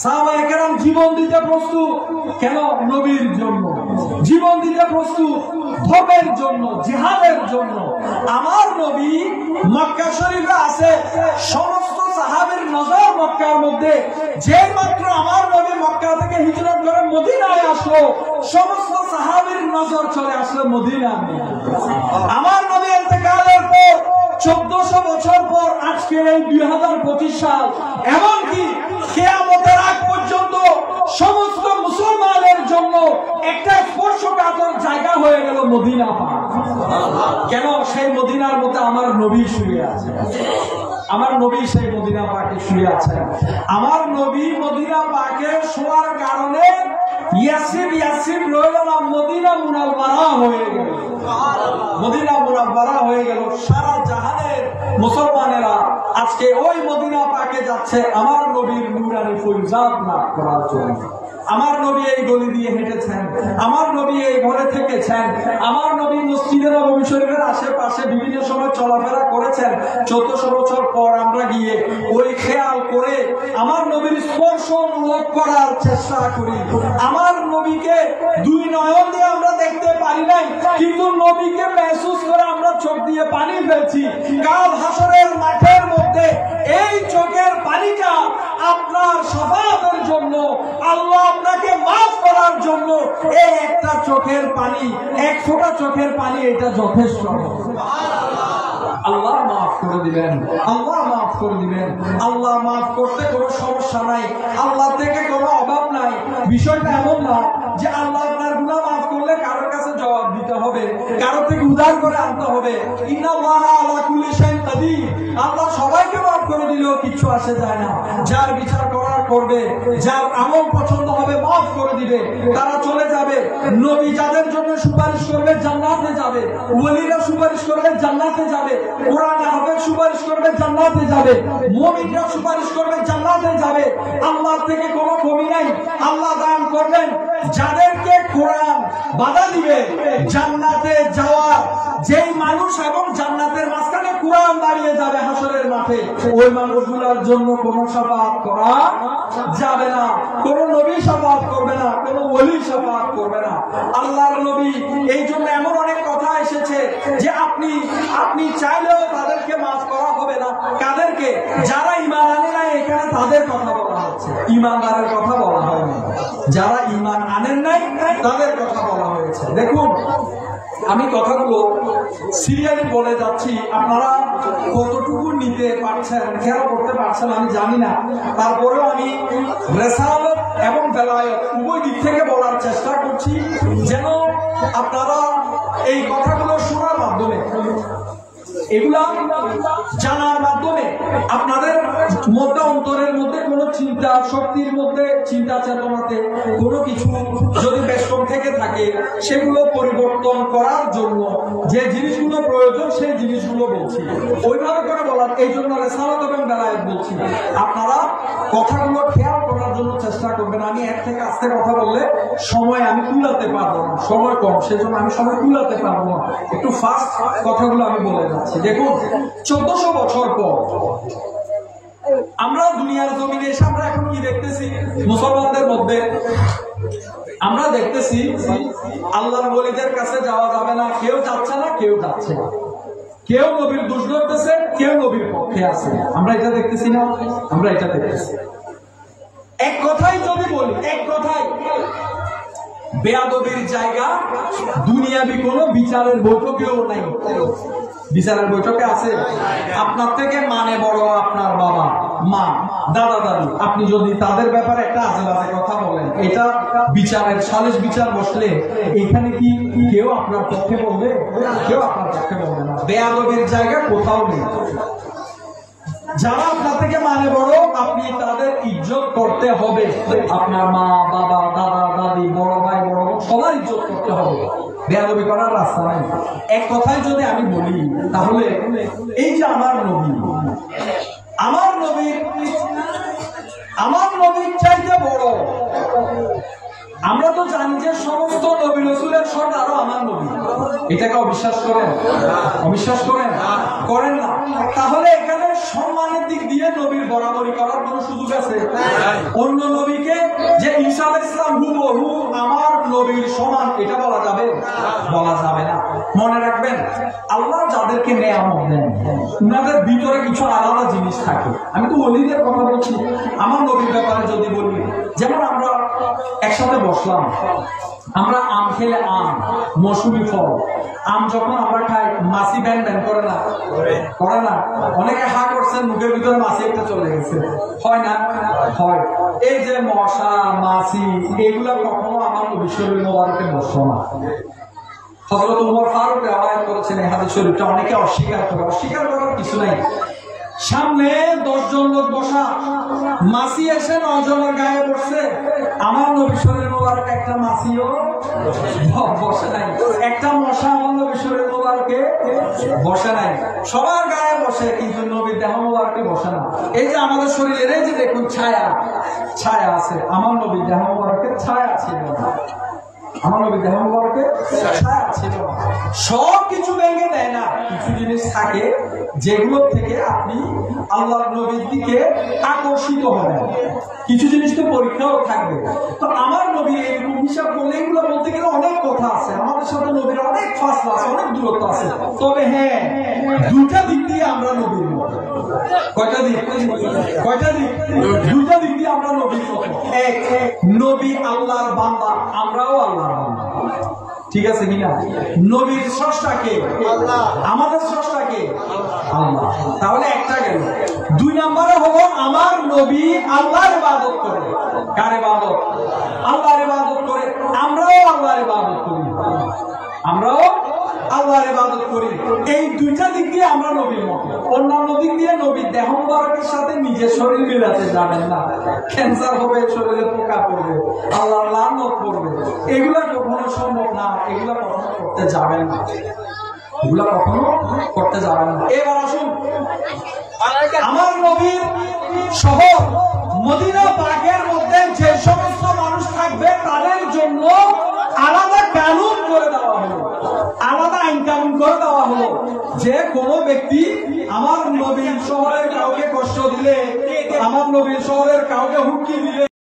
সাহাবায়ে কেরাম জীবন দিতে প্রস্তুত। কেন? নবীর জন্য জীবন দিতে প্রস্তুত, ধর্মের জন্য, জিহাদের জন্য। আমার নবী মক্কা শরীফে আছে, সমস্ত সাহাবীর নজর মক্কার মধ্যে। যে মাত্র আমার নবী মক্কা থেকে হিজরত করে মদিনায় আসলো, সমস্ত সাহাবীর নজর চলে আসলো মদিনা। আমার নবী ইন্তেকালের পর 1400 বছর পর আজকের এই 2025 সাল, এমনকি কিয়ামতের আগ পর্যন্ত সমস্ত মুসলমানের জন্য একটা স্পর্শকাতর জায়গা হয়ে গেল মদিনা পাক। কেন? সেই মদিনার মধ্যে আমার নবী শুয়ে আছে। আমার নবী সেই মদিনা পাকে শুয়ে আছেন। আমার নবী মদিনা পাকে শোয়ার কারণে ইয়াসরিব রইল না, মদিনা মুনাওয়ারা হয়ে গেল। মদিনা মুনাওয়ারা হয়ে গেল। সারা জাহানের মুসলমানেরা আজকে ওই মদিনা পাকে যাচ্ছে আমার নবীর নূরানি ফয়জাত লাভ করার জন্য। আমার নবী এই গলি দিয়ে হেঁটেছেন, আমার নবী এই ঘরে থেকেছেন, আমার নবী মসজিদে নববী শরীফের আশেপাশে বিভিন্ন সময় চলাফেরা করেছেন। 1400 বছর পর আমরা গিয়ে ওই খেয়াল করে আমার নবীর স্পর্শ অনুভব করার চেষ্টা করি। আমার নবীকে দুই নয়ন দিয়ে আমরা দেখতে পারি নাই, কিন্তু নবীকে মেহসুস করে আমরা চোখ দিয়ে পানি ফেলছি। কাল হাসরের মাঠের মধ্যে এই চোখের পানিটা আপনার শাফাআতের জন্য, আল্লাহ আপনাকে মাফ করার জন্য, এই একটা চোখের পানি, এক ফোঁটা চোখের পানি, এটা যথেষ্ট। আল্লাহ মাফ করে দিবেন, আল্লাহ মাফ করে দিবেন। আল্লাহ মাফ করতে কোনো সমস্যা নাই, আল্লাহ থেকে কোনো অভাব নাই। বিষয়টা এমন না যে আল্লাহ আপনার গুনাহ মাফ করলে কারোর কাছে জবাব দিতে হবে, কারোর থেকে উদ্ধার করে আনতে হবে। ইন্নাল্লাহা আলা কুল্লি শাইইন কাদির। আল্লাহ সবাইকে মাফ করে দিলেও কিছু আসে যায় না। যার বিচার করার করবে, যার আমল পছন্দ হবে মাফ করে দিবে, তারা চলে যাবে। নবী যাদের জন্য সুপারিশ করবে জান্নাতে যাবে, ওলিরা সুপারিশ করবে জান্নাতে যাবে, কোরআন হাফেজ সুপারিশ করবে জান্নাতে যাবে, মুমিনরা সুপারিশ করবে জান্নাতে যাবে। আল্লাহ থেকে কোনো কমি নাই। আল্লাহ দান করবেন যাদেরকে কোরআন বাধা দিবে জান্নাতে যাওয়া, যেই মানুষ এবং জান্নাতের মাঝখানে কোরআন দাঁড়িয়ে যাবে হাসরের মাঠে, ওই মানুষগুলোর জন্য কোনো শাফাআত করা যাবে না, কোন নবী শাফাআত করবে না, কোন ওলি শাফাআত করবে না। আল্লাহর নবী এই জন্য এমন অনেক কথা এসেছে যে আপনি চাইলেও তাদেরকে মাফ করা হবে না। কাদেরকে? যারা ঈমান আনে না, এখানে তাদের কথা বলা হচ্ছে, ঈমানদারের কথা বলা হয়নি। যারা ঈমান আনেন নাই তাদের কথা বলা হয়েছে। দেখুন, আমি কথাগুলো সিরিয়ালি বলে যাচ্ছি, আপনারা কতটুকু নিতে পারছেন, খেয়াল করতে পারছেন আমি জানি না। তারপরেও আমি রিসালাত এবং বেলায়েত উভয় দিক থেকে বলার চেষ্টা করছি, যেন আপনারা এই কথাগুলো শোনার মাধ্যমে, এগুলা জানার মাধ্যমে আপনাদের মধ্যে, অন্তরের মধ্যে কোনো চিন্তা শক্তির মধ্যে, চিন্তা চেতনাতে কোনো কিছু যদি বেষ্টন থেকে থাকে, সেগুলো পরিবর্তন করার জন্য যে জিনিসগুলো প্রয়োজন সেই জিনিসগুলো বলছি, ওইভাবে করে বলার। এই জন্য রিসালাত এবং বেলায়েত বলছি। আপনারা কথাগুলো খেয়াল করার জন্য চেষ্টা করবেন। আমি এক থেকে আস্তে কথা বললে সময় আমি কুলাতে পারবো না, সময় কম, সেজন্য আমি সময় কুলাতে পারবো না। একটু ফাস্ট কথাগুলো আমি বলে যাচ্ছি। দেখুন, 1400 বছর পর আমরা দুনিয়ার জমিনে এসে আমরা এখন কি দেখতেছি? মুসলমানদের মধ্যে আমরা দেখতেছি আল্লাহর ওলিদের কাছে যাওয়া যাবে না, কেউ যাচ্ছে না, কেউ যাচ্ছে না, কেউ নবীর দোষ ধরতেছে, কেউ নবীর পক্ষে আছে। আমরা এটা দেখতেছি না? আমরা এটা দেখতেছি। এক কথাই যদি বলি, এক কথাই, বেয়াদবির জায়গা দুনিয়াবি কোনো বিচারের বৈঠকেও নাই। বিচারের বৈঠকে আছে আপনার থেকে মানে বড় আপনার বাবা মা দাদা দাদি, আপনি যদি তাদের ব্যাপারে একটা আজে বাজে কথা বলেন, এটা বিচারের সালিশ বিচার বসলে এখানে কি কেউ আপনার পক্ষে বলবে? কেউ আপনার পক্ষে বলবে না। বেয়াদবির জায়গা কোথাও নেই। যারা আপনার থেকে মানে বড়, আপনি তাদের ইজ্জত করতে হবে। আপনার মা বাবা দাদা দাদি বড় ভাই বড় বোন সবার ইজ্জত করতে হবে, বেয়াদবি করার রাস্তা নাই। এক কথায় যদি আমি বলি, তাহলে এই যে আমার নবী, আমার নবীর চাইতে বড়, আমরা তো জানি যে সমস্ত নবী রাসূলের সর্দারও আমার নবী। এটাকে অবিশ্বাস করেন? অবিশ্বাস করেন? করেন না? তাহলে এখানে সম্মানের দিক দিয়ে নবীর বরাবরি করার কোন সুযোগ আছে? অন্য নবীকে যে ঈসা আলাইহিস সালাম হুবহু আমার নবীর সমান, এটা বলা যাবে? বলা যাবে না। মনে রাখবেন, আল্লাহ যাদেরকে নেয়ামত দেন, উনাদের ভিতরে কিছু আলাদা জিনিস থাকে। আমি তো ওলিদের কথা বলছি। আমার নবীর ব্যাপারে যদি বলি, যেমন আমরা একসাথে বসলাম, আমরা আম খেলে, আম মৌসুমি ফল, আম যখন আমরা খাই মাছি ব্যান ব্যান করে না? করে না? অনেকে হা করছেন, মুখের ভিতরে মাছি একটা চলে গেছে, হয় না? হয়। এই যে মশা মাছি, এগুলা কখনো আমার নবী শরীফ মোবারকে বসলো না। হযরত ওমর ফারুক রিওয়ায়াত করেছেন এই হাদিস শরীফটা, অনেকে অস্বীকার করে। অস্বীকার করার কিছু নাই। সামনে 10 জন লোক বসা, মাছি এসে 9 জনের গায়ে বসছে, আমার নবী শরীফ মোবারক একটা মাছিও বসে নাই, একটা মশা আমার নবী শরীফ মোবারকে বসে নাই। সবার গায়ে বসে, কিন্তু নবীর দেহ মোবারকে বসে না। এই যে আমাদের শরীরের এই যে দেখুন ছায়া, ছায়া আছে, আমার নবী দেহ মোবারকের ছায়া ছিল না। আমার নবী দেহ মোবারকের ছায়া ছিল না। সব কিছু ভেঙে দেয় না, কিছু জিনিস থাকে যেগুলো থেকে আপনি আল্লাহর নবীর দিকে আকর্ষিত হবেন। কিছু জিনিস তো পরীক্ষাও থাকবে। তো আমার নবী এইরকম হিসাব করলে এগুলো বলতে গেলে অনেক কথা আছে, আমাদের সাথে নবীর অনেক ফাসলা আছে, অনেক দূরত্ব আছে। তবে হ্যাঁ, দুইটা দিক দিয়ে আমরা নবীর মতো। কয়টা দিক? কয়টা দিক? দুইটা দিক দিয়ে আমরা নবীর মতো। এক, নবী আল্লাহর বান্দা, আমরাও আল্লাহর বান্দা। ঠিক আছে কিনা? নবীর স্রষ্টাকে আল্লাহ, আমাদের স্রষ্টাকে আল্লাহ। তাহলে একটা গেল। দুই নম্বরে হলো আমার নবী আল্লাহর ইবাদত করে। কার ইবাদত? আল্লাহর ইবাদত করে। আমরাও আল্লাহর ইবাদত করি, আমরাও আল্লাহর ইবাদত করি। এই দুইটা দিক দিয়ে আমরা নবীর মতো। অন্যান্য দিক দিয়ে নবীর দেহ মোবারকের সাথে নিজের শরীর মিলাতে যাবেন না। ক্যান্সার হবে, শরীরে পোকা পড়বে, আল্লাহর লানত পড়বে, এগুলা কখনো সম্ভব না। এগুলা কখনো করতে যাবেন না, এগুলা কখনো করতে যাবেন না। এবার আসুন, আমার নবীর শহর মদিনা পাকের মধ্যে যে সমস্ত মানুষ থাকবে তাদের জন্য আলাদা কানুন করে দেওয়া হলো, আলাদা আইন কানুন করে দেওয়া হলো যে কোনো ব্যক্তি আমার নবীর শহরের কাউকে কষ্ট দিলে, আমার নবীর শহরের কাউকে হুমকি দিলে